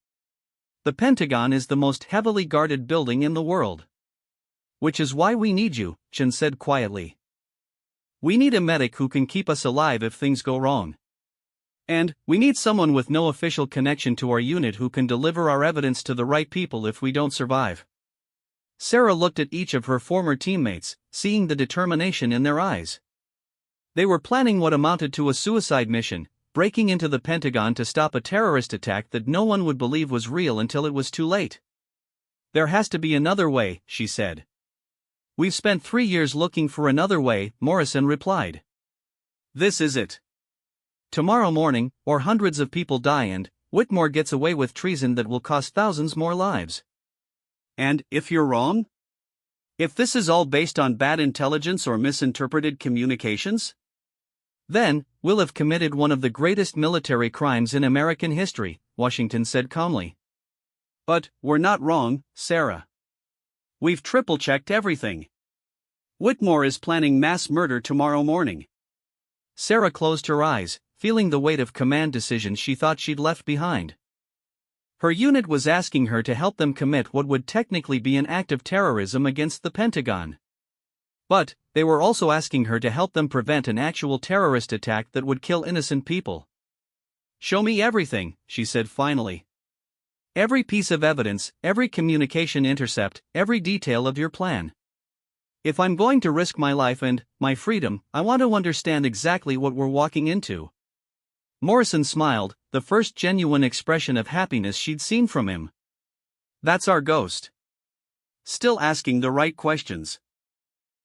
The Pentagon is the most heavily guarded building in the world. Which is why we need you, Chen said quietly. We need a medic who can keep us alive if things go wrong. And we need someone with no official connection to our unit who can deliver our evidence to the right people if we don't survive. Sarah looked at each of her former teammates, seeing the determination in their eyes. They were planning what amounted to a suicide mission, breaking into the Pentagon to stop a terrorist attack that no one would believe was real until it was too late. There has to be another way, she said. We've spent 3 years looking for another way, Morrison replied. This is it. tomorrow morning, or hundreds of people die and Whitmore gets away with treason that will cost thousands more lives.
And if you're wrong? If this is all based on bad intelligence or misinterpreted communications?
Then, we'll have committed one of the greatest military crimes in American history, Washington said calmly.
But we're not wrong, Sarah. We've triple-checked everything. Whitmore is planning mass murder tomorrow morning.
Sarah closed her eyes, feeling the weight of command decisions she thought she'd left behind. Her unit was asking her to help them commit what would technically be an act of terrorism against the Pentagon. But they were also asking her to help them prevent an actual terrorist attack that would kill innocent people.
"Show me everything," she said finally.
"Every piece of evidence, every communication intercept, every detail of your plan. If I'm going to risk my life and my freedom, I want to understand exactly what we're walking into." Morrison smiled, the first genuine expression of happiness she'd seen from him.
"That's our ghost. Still asking the right questions."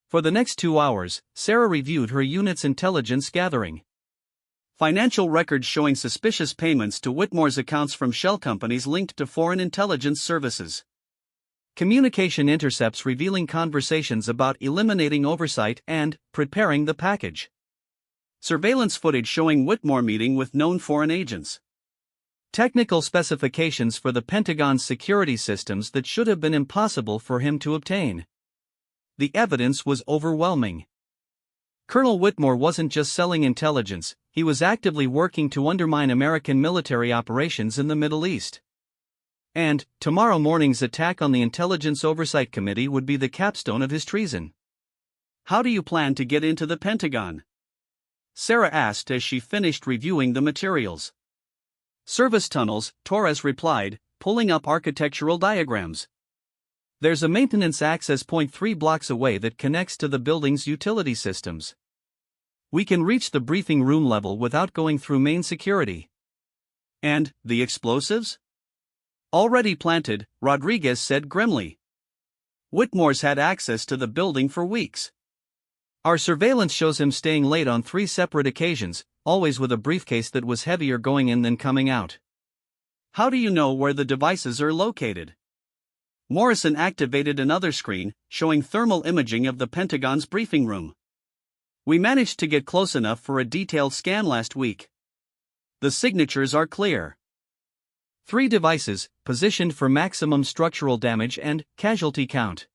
For the next 2 hours, Sarah reviewed her unit's intelligence gathering.
Financial records showing suspicious payments to Whitmore's accounts from shell companies linked to foreign intelligence services.
Communication intercepts revealing conversations about eliminating oversight and preparing the package.
Surveillance footage showing Whitmore meeting with known foreign agents.
Technical specifications for the Pentagon's security systems that should have been impossible for him to obtain. The evidence was overwhelming. Colonel Whitmore wasn't just selling intelligence, he was actively working to undermine American military operations in the Middle East. And tomorrow morning's attack on the Intelligence Oversight Committee would be the capstone of his treason.
"How do you plan to get into the Pentagon?" Sarah asked as she finished reviewing the materials.
"Service tunnels," Torres replied, pulling up architectural diagrams. "There's a maintenance access point 3 blocks away that connects to the building's utility systems. We can reach the briefing room level without going through main security."
"And the explosives?"
"Already planted," Rodriguez said grimly.
"Whitmore's had access to the building for weeks.
Our surveillance shows him staying late on 3 separate occasions, always with a briefcase that was heavier going in than coming out."
"How do you know where the devices are located?" Morrison activated another screen, showing thermal imaging of the Pentagon's briefing room. "We managed to get close enough for a detailed scan last week. The signatures are clear.
3 devices, positioned for maximum structural damage and casualty count."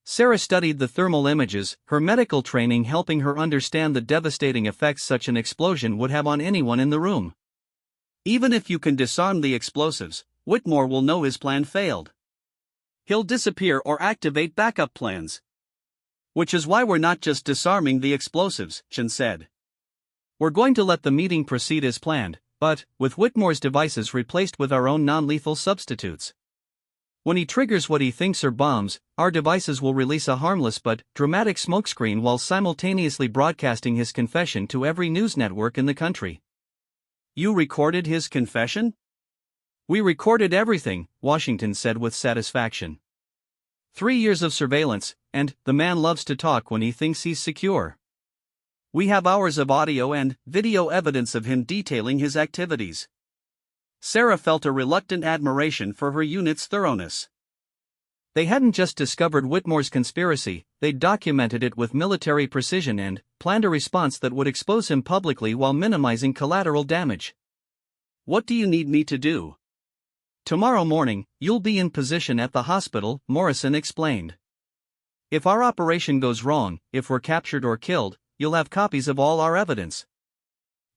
Sarah studied the thermal images, her medical training helping her understand the devastating effects such an explosion would have on anyone in the room.
"Even if you can disarm the explosives, Whitmore will know his plan failed. He'll disappear or activate backup plans. Which is why we're not just disarming the explosives," Chen said.
"We're going to let the meeting proceed as planned, but with Whitmore's devices replaced with our own non-lethal substitutes. When he triggers what he thinks are bombs, our devices will release a harmless but dramatic smokescreen while simultaneously broadcasting his confession to every news network in the country."
"You recorded his confession?"
"We recorded everything," Washington said with satisfaction. 3 years of surveillance, and the man loves to talk when he thinks he's secure.
We have hours of audio and video evidence of him detailing his activities." Sarah felt a reluctant admiration for her unit's thoroughness.
They hadn't just discovered Whitmore's conspiracy, they'd documented it with military precision and planned a response that would expose him publicly while minimizing collateral damage.
"What do you need me to do?"
"Tomorrow morning, you'll be in position at the hospital," Morrison explained. "If our operation goes wrong, if we're captured or killed, you'll have copies of all our evidence.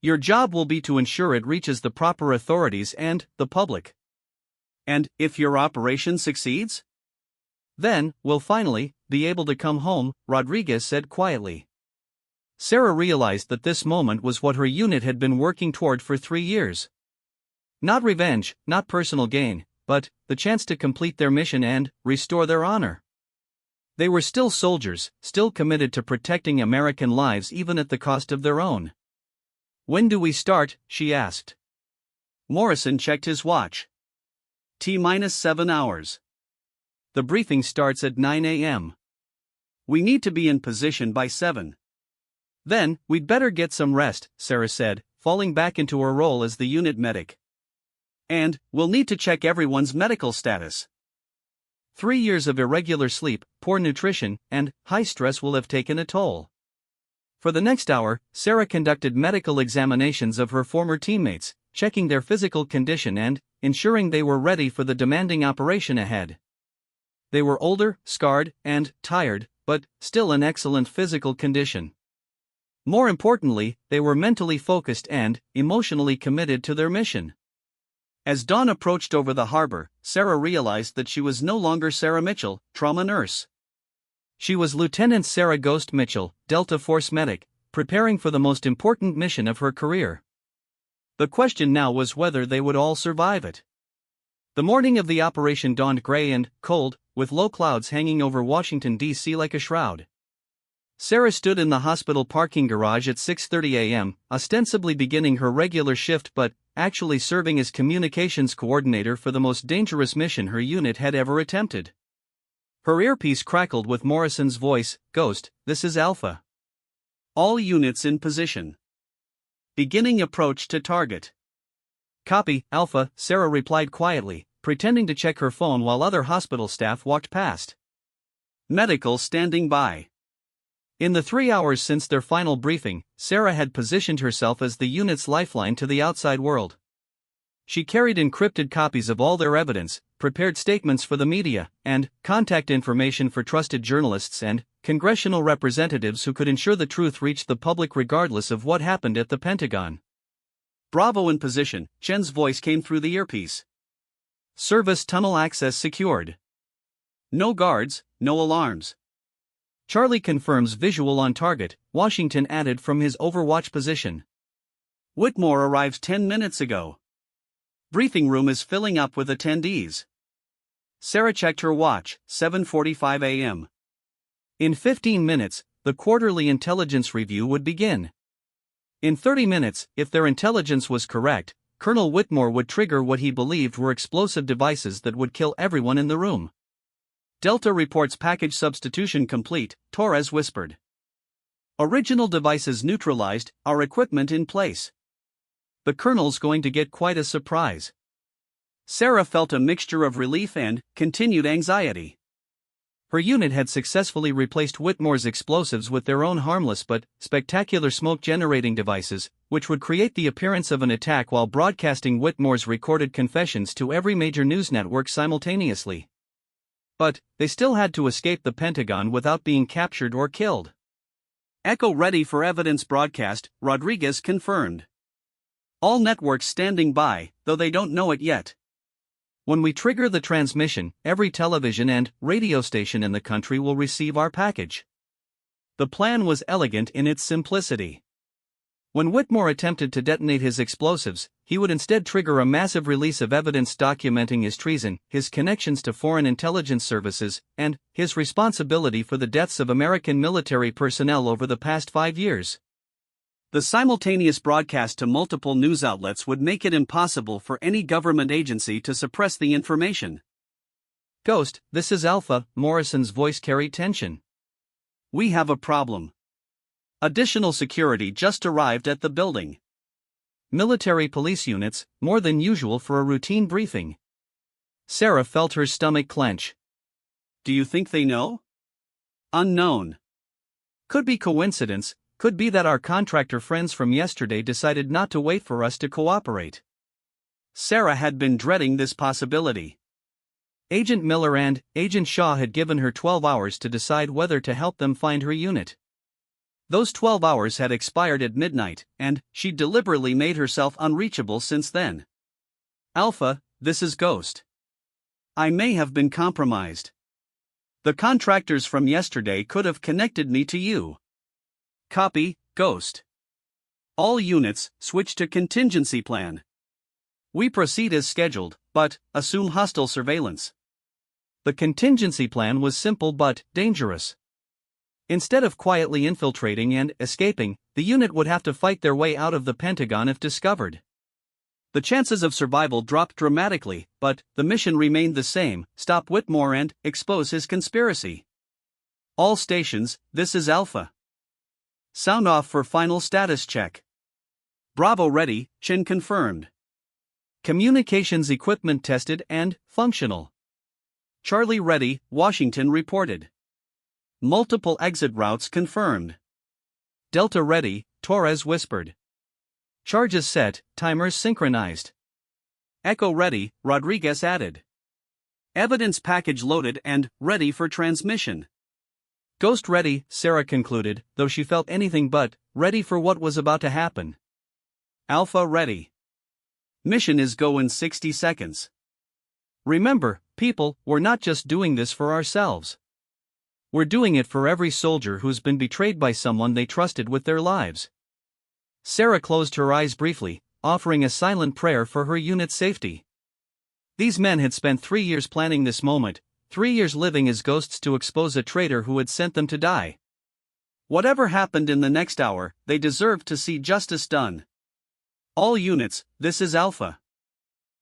Your job will be to ensure it reaches the proper authorities and the public."
"And if your operation succeeds?"
"Then, we'll finally be able to come home," Rodriguez said quietly. Sarah realized that this moment was what her unit had been working toward for 3 years. Not revenge, not personal gain, but the chance to complete their mission and restore their honor. They were still soldiers, still committed to protecting American lives even at the cost of their own. "When do we start?" she asked.
Morrison checked his watch. T-7 hours.
"The briefing starts at 9 a.m.
We need to be in position by 7.
"Then, we'd better get some rest," Sarah said,
falling back into her role as the unit medic. And, we'll need to check everyone's medical status.
3 years of irregular sleep, poor nutrition, and high stress will have taken a toll. For the next hour, Sarah conducted medical examinations of her former teammates, checking their physical condition and ensuring they were ready for the demanding operation ahead. They were older, scarred, and tired, but still in excellent physical condition. More importantly, they were mentally focused and emotionally committed to their mission. As dawn approached over the harbor, Sarah realized that she was no longer Sarah Mitchell, trauma nurse. She was Lieutenant Sarah Ghost Mitchell, Delta Force medic, preparing for the most important mission of her career. The question now was whether they would all survive it. The morning of the operation dawned gray and cold, with low clouds hanging over Washington, D.C. like a shroud. Sarah stood in the hospital parking garage at 6:30 a.m., ostensibly beginning her regular shift but actually serving as communications coordinator for the most dangerous mission her unit had ever attempted. Her earpiece crackled with Morrison's voice, "Ghost, this is Alpha. All units in position. Beginning approach to target." "Copy, Alpha," Sarah replied quietly, pretending to check her phone while other hospital staff walked past.
"Medical standing by."
In the 3 hours since their final briefing, Sarah had positioned herself as the unit's lifeline to the outside world. She carried encrypted copies of all their evidence, prepared statements for the media, and contact information for trusted journalists and congressional representatives who could ensure the truth reached the public regardless of what happened at the Pentagon.
"Bravo in position," Chen's voice came through the earpiece.
"Service tunnel access secured.
No guards, no alarms."
"Charlie confirms visual on target," Washington added from his overwatch position.
"Whitmore arrived 10 minutes ago. Briefing room is filling up with attendees." Sarah checked her watch, 7:45 a.m.
In 15 minutes, the quarterly intelligence review would begin. In 30 minutes, if their intelligence was correct, Colonel Whitmore would trigger what he believed were explosive devices that would kill everyone in the room.
"Delta reports package substitution complete," Torres whispered. "Original devices neutralized, our equipment in place."
The colonel's going to get quite a surprise.
Sarah felt a mixture of relief and continued anxiety.
Her unit had successfully replaced Whitmore's explosives with their own harmless but spectacular smoke-generating devices, which would create the appearance of an attack while broadcasting Whitmore's recorded confessions to every major news network simultaneously. But they still had to escape the Pentagon without being captured or killed.
"Echo ready for evidence broadcast," Rodriguez confirmed. "All networks standing by, though they don't know it yet.
When we trigger the transmission, every television and radio station in the country will receive our package." The plan was elegant in its simplicity. When Whitmore attempted to detonate his explosives, he would instead trigger a massive release of evidence documenting his treason, his connections to foreign intelligence services, and his responsibility for the deaths of American military personnel over the past 5 years.
The simultaneous broadcast to multiple news outlets would make it impossible for any government agency to suppress the information.
"Ghost, this is Alpha," Morrison's voice carried tension.
"We have a problem. Additional security just arrived at the building.
Military police units, more than usual for a routine briefing." Sarah felt her stomach clench.
"Do you think they know?" "Unknown.
Could be coincidence, could be that our contractor friends from yesterday decided not to wait for us to cooperate."
Sarah had been dreading this possibility.
Agent Miller and Agent Shaw had given her 12 hours to decide whether to help them find her unit. Those 12 hours had expired at midnight, and she deliberately made herself unreachable since then.
"Alpha, this is Ghost. I may have been compromised. The contractors from yesterday could have connected me to you." "Copy, Ghost. All units, switch to contingency plan. We proceed as scheduled, but assume hostile surveillance."
The contingency plan was simple but dangerous. Instead of quietly infiltrating and escaping, the unit would have to fight their way out of the Pentagon if discovered.
The chances of survival dropped dramatically, but the mission remained the same: stop Whitmore and expose his conspiracy. "All stations, this is Alpha. Sound off for final status check." Bravo ready, Chin confirmed.
Communications equipment tested and functional.
Charlie ready, Washington reported. Multiple exit routes confirmed.
Delta ready, Torres whispered. Charges set, timers synchronized.
Echo ready, Rodriguez added. Evidence package loaded and ready for transmission.
Ghost ready, Sarah concluded, though she felt anything but ready for what was about to happen.
Alpha ready. Mission is go in 60 seconds.
Remember, people, we're not just doing this for ourselves. We're doing it for every soldier who's been betrayed by someone they trusted with their lives. Sarah closed her eyes briefly, offering a silent prayer for her unit's safety. These men had spent 3 years planning this moment, 3 years living as ghosts to expose a traitor who had sent them to die.
Whatever happened in the next hour, they deserved to see justice done. All units, this is Alpha.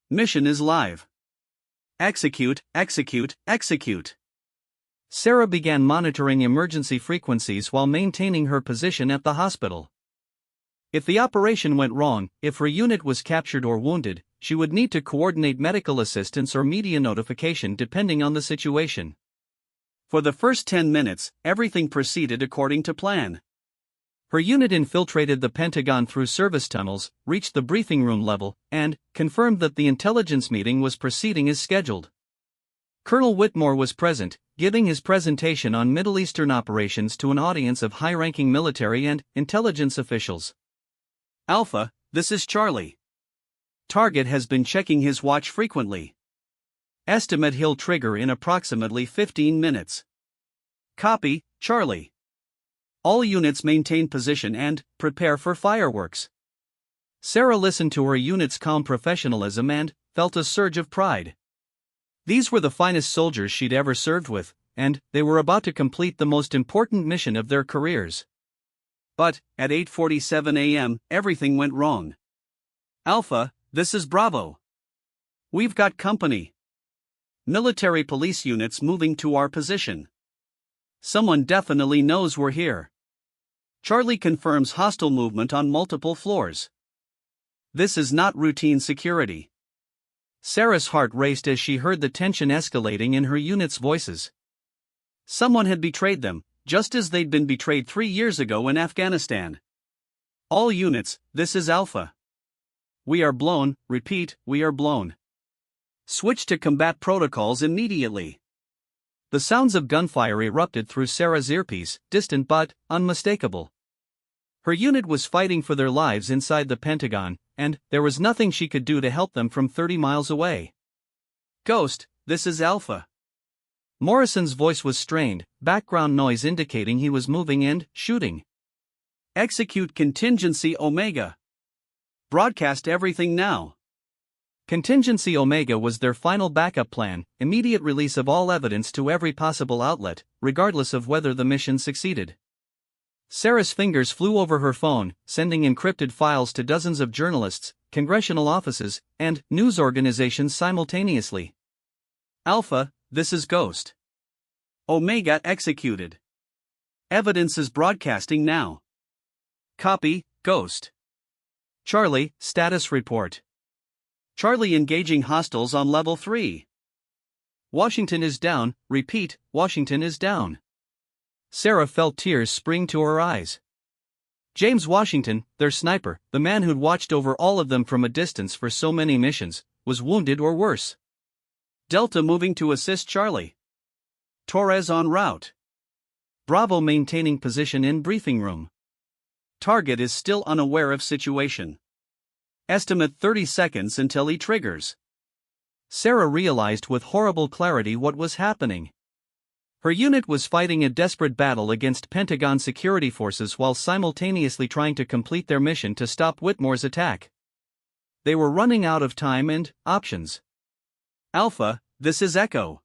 Mission is live. Execute, execute, execute.
Sarah began monitoring emergency frequencies while maintaining her position at the hospital. If the operation went wrong, if her unit was captured or wounded, she would need to coordinate medical assistance or media notification depending on the situation.
For the first 10 minutes, everything proceeded according to plan.
Her unit infiltrated the Pentagon through service tunnels, reached the briefing room level, and confirmed that the intelligence meeting was proceeding as scheduled. Colonel Whitmore was present, giving his presentation on Middle Eastern operations to an audience of high-ranking military and intelligence officials.
Alpha, this is Charlie. Target has been checking his watch frequently. Estimate he'll trigger in approximately 15 minutes. Copy, Charlie. All units maintain position and prepare for fireworks.
Sarah listened to her unit's calm professionalism and felt a surge of pride. These were the finest soldiers she'd ever served with, and they were about to complete the most important mission of their careers.
But, at 8:47 a.m., everything went wrong. Alpha, this is Bravo. We've got company. Military police units moving to our position. Someone definitely knows we're here. Charlie confirms hostile movement on multiple floors. This is not routine security.
Sarah's heart raced as she heard the tension escalating in her unit's voices.
Someone had betrayed them, just as they'd been betrayed 3 years ago in Afghanistan. All units, this is Alpha. We are blown, repeat, we are blown. Switch to combat protocols immediately.
The sounds of gunfire erupted through Sarah's earpiece, distant but unmistakable. Her unit was fighting for their lives inside the Pentagon, and there was nothing she could do to help them from 30 miles away.
Ghost, this is Alpha.
Morrison's voice was strained, background noise indicating he was moving and shooting.
Execute Contingency Omega. Broadcast everything now.
Contingency Omega was their final backup plan, immediate release of all evidence to every possible outlet, regardless of whether the mission succeeded. Sarah's fingers flew over her phone, sending encrypted files to dozens of journalists, congressional offices, and news organizations simultaneously.
Alpha, this is Ghost. Omega executed. Evidence is broadcasting now. Copy, Ghost.
Charlie, status report.
Charlie engaging hostiles on level 3.
Washington is down, repeat, Washington is down. Sarah felt tears spring to her eyes. James Washington, their sniper, the man who'd watched over all of them from a distance for so many missions, was wounded or worse.
Delta moving to assist Charlie. Torres en route.
Bravo maintaining position in briefing room.
Target is still unaware of situation. Estimate 30 seconds until he triggers.
Sarah realized with horrible clarity what was happening. Her unit was fighting a desperate battle against Pentagon security forces while simultaneously trying to complete their mission to stop Whitmore's attack. They were running out of time and options.
Alpha, this is Echo.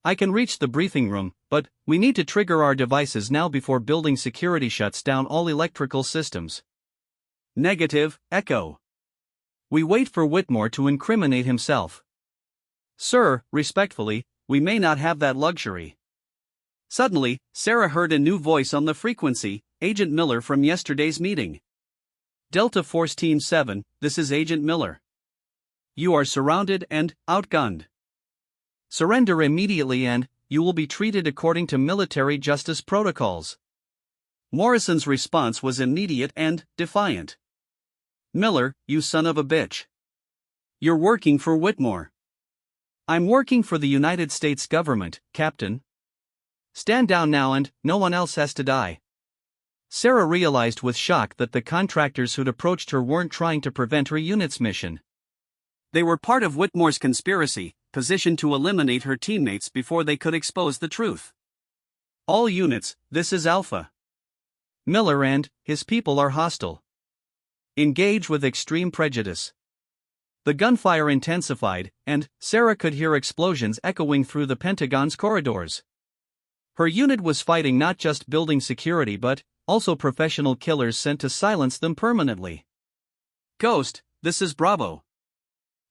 I can reach the briefing room, but we need to trigger our devices now before building security shuts down all electrical systems.
Negative, Echo.
We wait for Whitmore to incriminate himself.
Sir, respectfully, we may not have that luxury. Suddenly, Sarah heard a new voice on the frequency, Agent Miller from yesterday's meeting. Delta Force Team 7, this is Agent Miller. You are surrounded and outgunned.
Surrender immediately and you will be treated according to military justice protocols.
Morrison's response was immediate and defiant. Miller, you son of a bitch. You're working for Whitmore.
I'm working for the United States government, Captain. Stand down now and no one else has to die. Sarah realized with shock that the contractors who'd approached her weren't trying to prevent her unit's mission.
They were part of Whitmore's conspiracy, positioned to eliminate her teammates before they could expose the truth. All units, this is Alpha.
Miller and his people are hostile. Engage with extreme prejudice. The gunfire intensified, and Sarah could hear explosions echoing through the Pentagon's corridors. Her unit was fighting not just building security but also professional killers sent to silence them permanently.
Ghost, this is Bravo.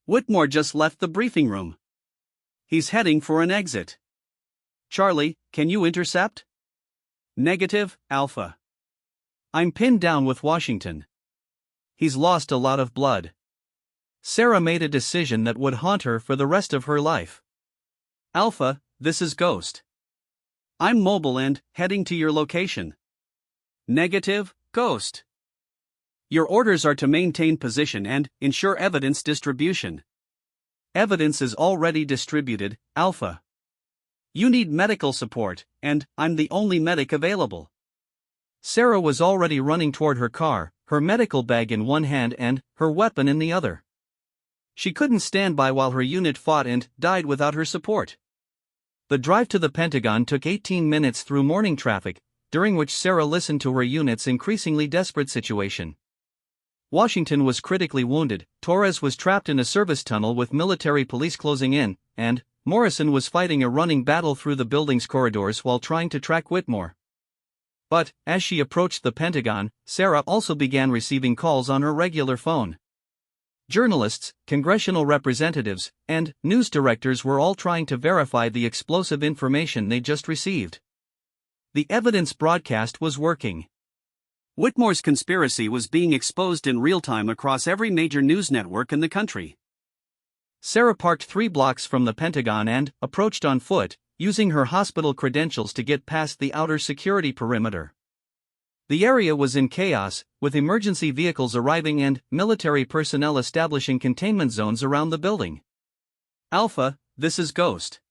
Whitmore just left the briefing room. He's heading for an exit. Charlie, can you intercept? Negative, Alpha.
I'm pinned down with Washington. He's lost a lot of blood. Sarah made a decision that would haunt her for the rest of her life.
Alpha, this is Ghost. I'm mobile and heading to your location. Negative, Ghost. Your orders are to maintain position and ensure evidence distribution. Evidence is already distributed, Alpha. You need medical support, and I'm the only medic available.
Sarah was already running toward her car, her medical bag in one hand and her weapon in the other. She couldn't stand by while her unit fought and died without her support. The drive to the Pentagon took 18 minutes through morning traffic, during which Sarah listened to her unit's increasingly desperate situation. Washington was critically wounded, Torres was trapped in a service tunnel with military police closing in, and Morrison was fighting a running battle through the building's corridors while trying to track Whitmore. But, as she approached the Pentagon, Sarah also began receiving calls on her regular phone. Journalists, congressional representatives, and news directors were all trying to verify the explosive information they just received. The evidence broadcast was working.
Whitmore's conspiracy was being exposed in real time across every major news network in the country.
Sarah parked 3 blocks from the Pentagon and approached on foot, using her hospital credentials to get past the outer security perimeter. The area was in chaos, with emergency vehicles arriving and military personnel establishing containment zones around the building.
Alpha, this is Ghost.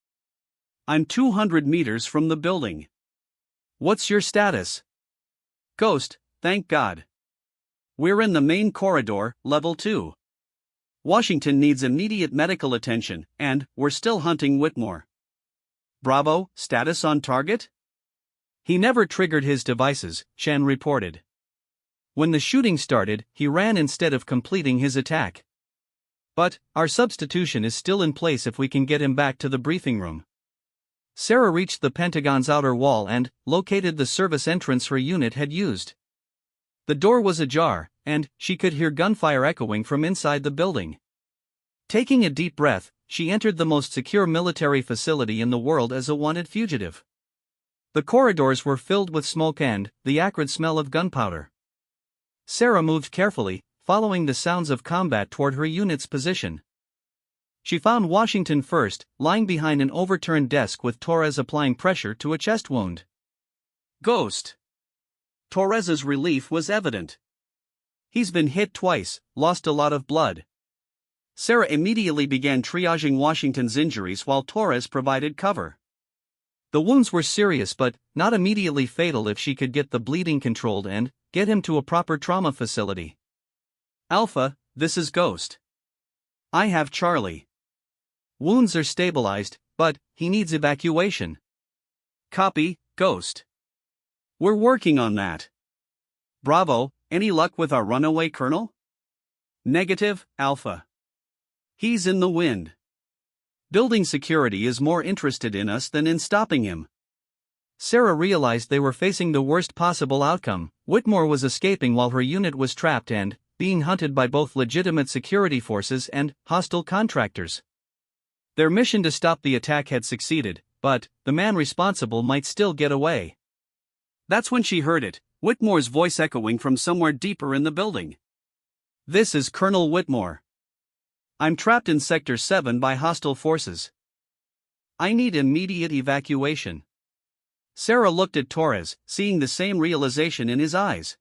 I'm 200 meters from the building. What's your status? Ghost, thank God. We're in the main corridor, level 2. Washington needs immediate medical attention, and we're still hunting Whitmore. Bravo, status on target?
He never triggered his devices, Shan reported. When the shooting started, he ran instead of completing his attack. But our substitution is still in place if we can get him back to the briefing room. Sarah reached the Pentagon's outer wall and located the service entrance her unit had used. The door was ajar, and she could hear gunfire echoing from inside the building. Taking a deep breath, she entered the most secure military facility in the world as a wanted fugitive. The corridors were filled with smoke and the acrid smell of gunpowder. Sarah moved carefully, following the sounds of combat toward her unit's position. She found Washington first, lying behind an overturned desk with Torres applying pressure to a chest wound.
Ghost. Torres's relief was evident. He's been hit twice, lost a lot of blood. Sarah immediately began triaging Washington's injuries while Torres provided cover.
The wounds were serious but not immediately fatal if she could get the bleeding controlled and get him to a proper trauma facility.
Alpha, this is Ghost. I have Charlie.
Wounds are stabilized, but he needs evacuation.
Copy, Ghost. We're working on that. Bravo, any luck with our runaway colonel? Negative, Alpha. He's in the wind. Building security is more interested in us than in stopping him.
Sarah realized they were facing the worst possible outcome. Whitmore was escaping while her unit was trapped and being hunted by both legitimate security forces and hostile contractors. Their mission to stop the attack had succeeded, but the man responsible might still get away.
That's when she heard it, Whitmore's voice echoing from somewhere deeper in the building. This is Colonel Whitmore. I'm trapped in Sector 7 by hostile forces. I need immediate evacuation. Sarah looked at Torres, seeing the same realization in his eyes.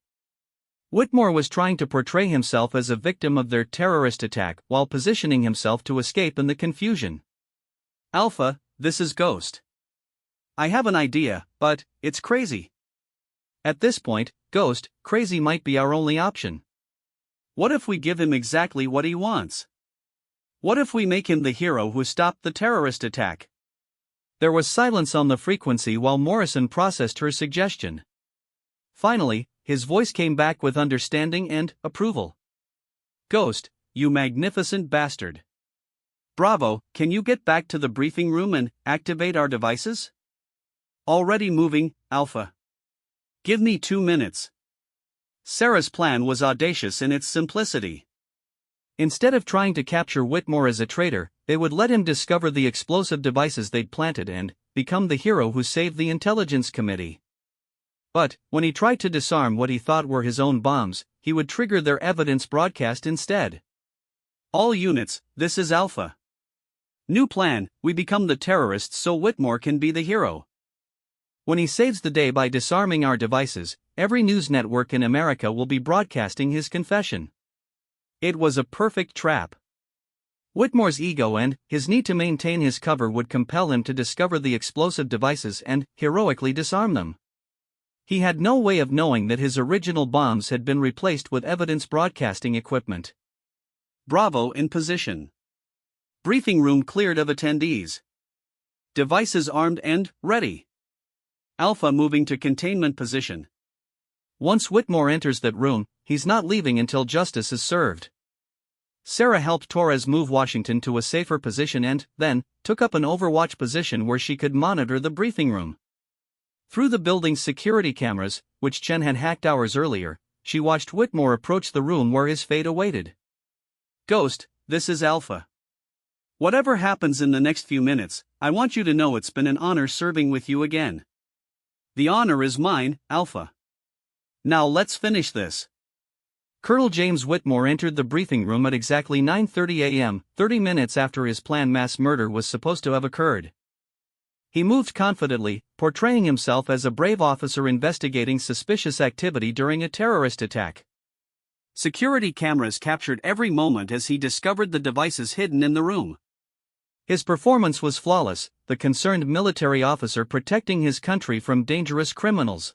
Whitmore was trying to portray himself as a victim of their terrorist attack while positioning himself to escape in the confusion.
Alpha, this is Ghost. I have an idea, but it's crazy.
At this point, Ghost, crazy might be our only option.
What if we give him exactly what he wants? What if we make him the hero who stopped the terrorist attack?
There was silence on the frequency while Morrison processed her suggestion. Finally, his voice came back with understanding and approval.
Ghost, you magnificent bastard. Bravo, can you get back to the briefing room and activate our devices? Already moving, Alpha. Give me 2 minutes. Sarah's plan was audacious in its simplicity.
Instead of trying to capture Whitmore as a traitor, they would let him discover the explosive devices they'd planted and become the hero who saved the Intelligence Committee. But, when he tried to disarm what he thought were his own bombs, he would trigger their evidence broadcast instead.
All units, this is Alpha. New plan, we become the terrorists so Whitmore can be the hero.
When he saves the day by disarming our devices, every news network in America will be broadcasting his confession.
It was a perfect trap.
Whitmore's ego and his need to maintain his cover would compel him to discover the explosive devices and heroically disarm them. He had no way of knowing that his original bombs had been replaced with evidence broadcasting equipment.
Bravo in position. Briefing room cleared of attendees. Devices armed and ready. Alpha moving to containment position.
Once Whitmore enters that room, he's not leaving until justice is served. Sarah helped Torres move Washington to a safer position and, then, took up an overwatch position where she could monitor the briefing room. Through the building's security cameras, which Chen had hacked hours earlier, she watched Whitmore approach the room where his fate awaited.
Ghost, this is Alpha. Whatever happens in the next few minutes, I want you to know it's been an honor serving with you again. The honor is mine, Alpha. Now let's finish this.
Colonel James Whitmore entered the briefing room at exactly 9:30 a.m., 30 minutes after his planned mass murder was supposed to have occurred. He moved confidently, portraying himself as a brave officer investigating suspicious activity during a terrorist attack.
Security cameras captured every moment as he discovered the devices hidden in the room.
His performance was flawless, the concerned military officer protecting his country from dangerous criminals.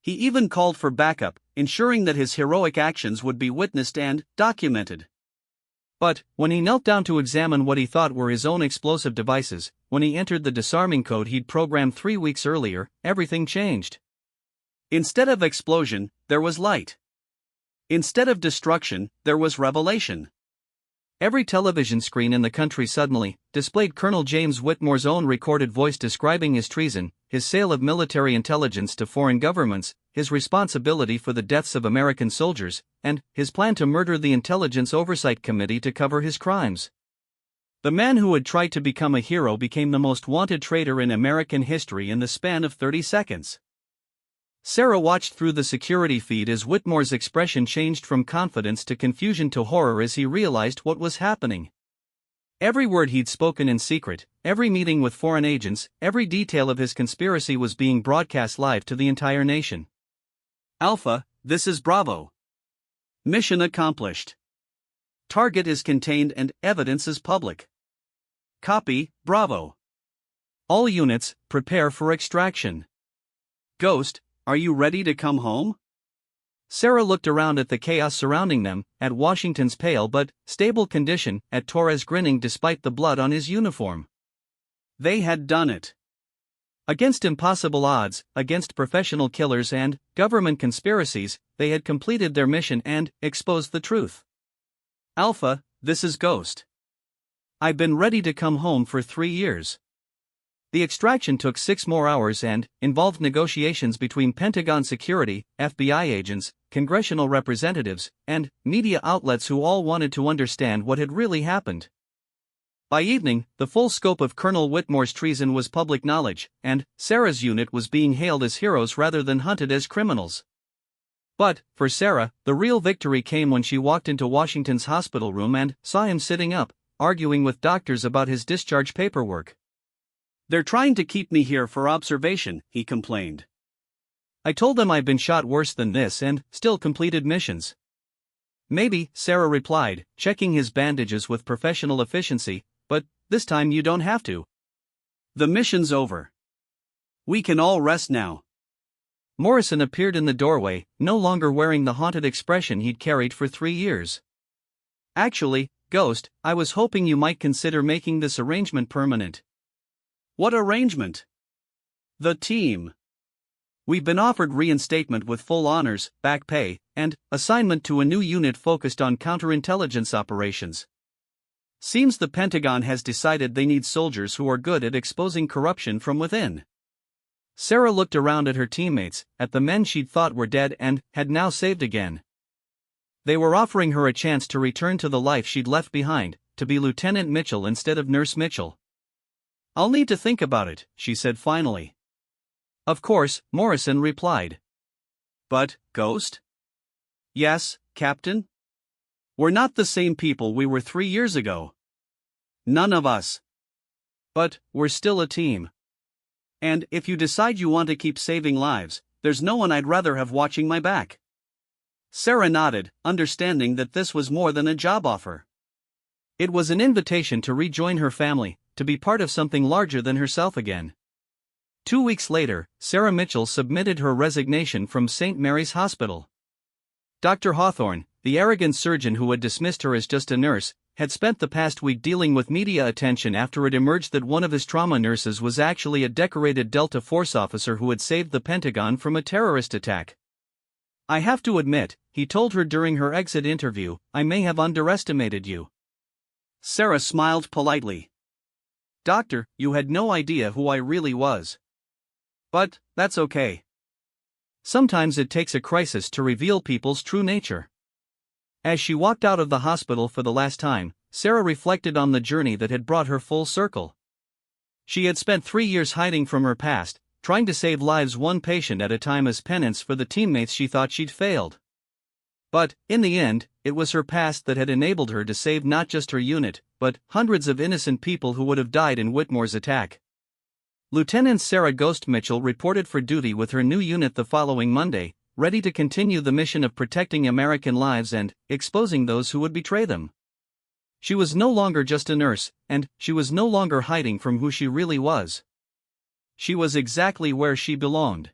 He even called for backup, ensuring that his heroic actions would be witnessed and documented.
But, when he knelt down to examine what he thought were his own explosive devices, when he entered the disarming code he'd programmed 3 weeks earlier, everything changed.
Instead of explosion, there was light. Instead of destruction, there was revelation.
Every television screen in the country suddenly displayed Colonel James Whitmore's own recorded voice describing his treason, his sale of military intelligence to foreign governments, his responsibility for the deaths of American soldiers, and his plan to murder the Intelligence Oversight Committee to cover his crimes. The man who had tried to become a hero became the most wanted traitor in American history in the span of 30 seconds. Sarah watched through the security feed as Whitmore's expression changed from confidence to confusion to horror as he realized what was happening. Every word he'd spoken in secret, every meeting with foreign agents, every detail of his conspiracy was being broadcast live to the entire nation.
Alpha, this is Bravo. Mission accomplished. Target is contained and evidence is public. Copy, Bravo.
All units, prepare for extraction.
Ghost, are you ready to come home?
Sarah looked around at the chaos surrounding them, at Washington's pale but stable condition, at Torres grinning despite the blood on his uniform.
They had done it.
Against impossible odds, against professional killers and government conspiracies, they had completed their mission and exposed the truth.
Alpha, this is Ghost.
I've been ready to come home for 3 years. The extraction took 6 more hours and involved negotiations between Pentagon security, FBI agents, congressional representatives, and media outlets who all wanted to understand what had really happened. By evening, the full scope of Colonel Whitmore's treason was public knowledge, and Sarah's unit was being hailed as heroes rather than hunted as criminals. But, for Sarah, the real victory came when she walked into Washington's hospital room and saw him sitting up, arguing with doctors about his discharge paperwork.
"They're trying to keep me here for observation," he complained.
"I told them I've been shot worse than this and still completed missions." "Maybe," Sarah replied, checking his bandages with professional efficiency, "but this time you don't have to.
The mission's over. We can all rest now."
Morrison appeared in the doorway, no longer wearing the haunted expression he'd carried for 3 years. "Actually, Ghost, I was hoping you might consider making this arrangement permanent."
"What arrangement?" "The team. We've been offered reinstatement with full honors, back pay, and assignment to a new unit focused on counterintelligence operations. Seems the Pentagon has decided they need soldiers who are good at exposing corruption from within." Sarah looked around at her teammates, at the men she'd thought were dead and had now saved again. They were offering her a chance to return to the life she'd left behind, to be Lieutenant Mitchell instead of Nurse Mitchell. "I'll need to think about it," she said finally. "Of course," Morrison replied. "But, Ghost?" "Yes, Captain? We're not the same people we were 3 years ago. None of us. But we're still a team. And if you decide you want to keep saving lives, there's no one I'd rather have watching my back." Sarah nodded, understanding that this was more than a job offer.
It was an invitation to rejoin her family, to be part of something larger than herself again. 2 weeks later, Sarah Mitchell submitted her resignation from St. Mary's Hospital. Dr. Hawthorne, the arrogant surgeon who had dismissed her as just a nurse, had spent the past week dealing with media attention after it emerged that one of his trauma nurses was actually a decorated Delta Force officer who had saved the Pentagon from a terrorist attack. "I have to admit," he told her during her exit interview, "I may have underestimated you."
Sarah smiled politely.
"Doctor, you had no idea who I really was. But that's okay. Sometimes it takes a crisis to reveal people's true nature." As she walked out of the hospital for the last time, Sarah reflected on the journey that had brought her full circle. She had spent 3 years hiding from her past, trying to save lives one patient at a time as penance for the teammates she thought she'd failed. But, in the end, it was her past that had enabled her to save not just her unit, but hundreds of innocent people who would have died in Whitmore's attack. Lieutenant Sarah Ghost Mitchell reported for duty with her new unit the following Monday, ready to continue the mission of protecting American lives and exposing those who would betray them. She was no longer just a nurse, and she was no longer hiding from who she really was. She was exactly where she belonged.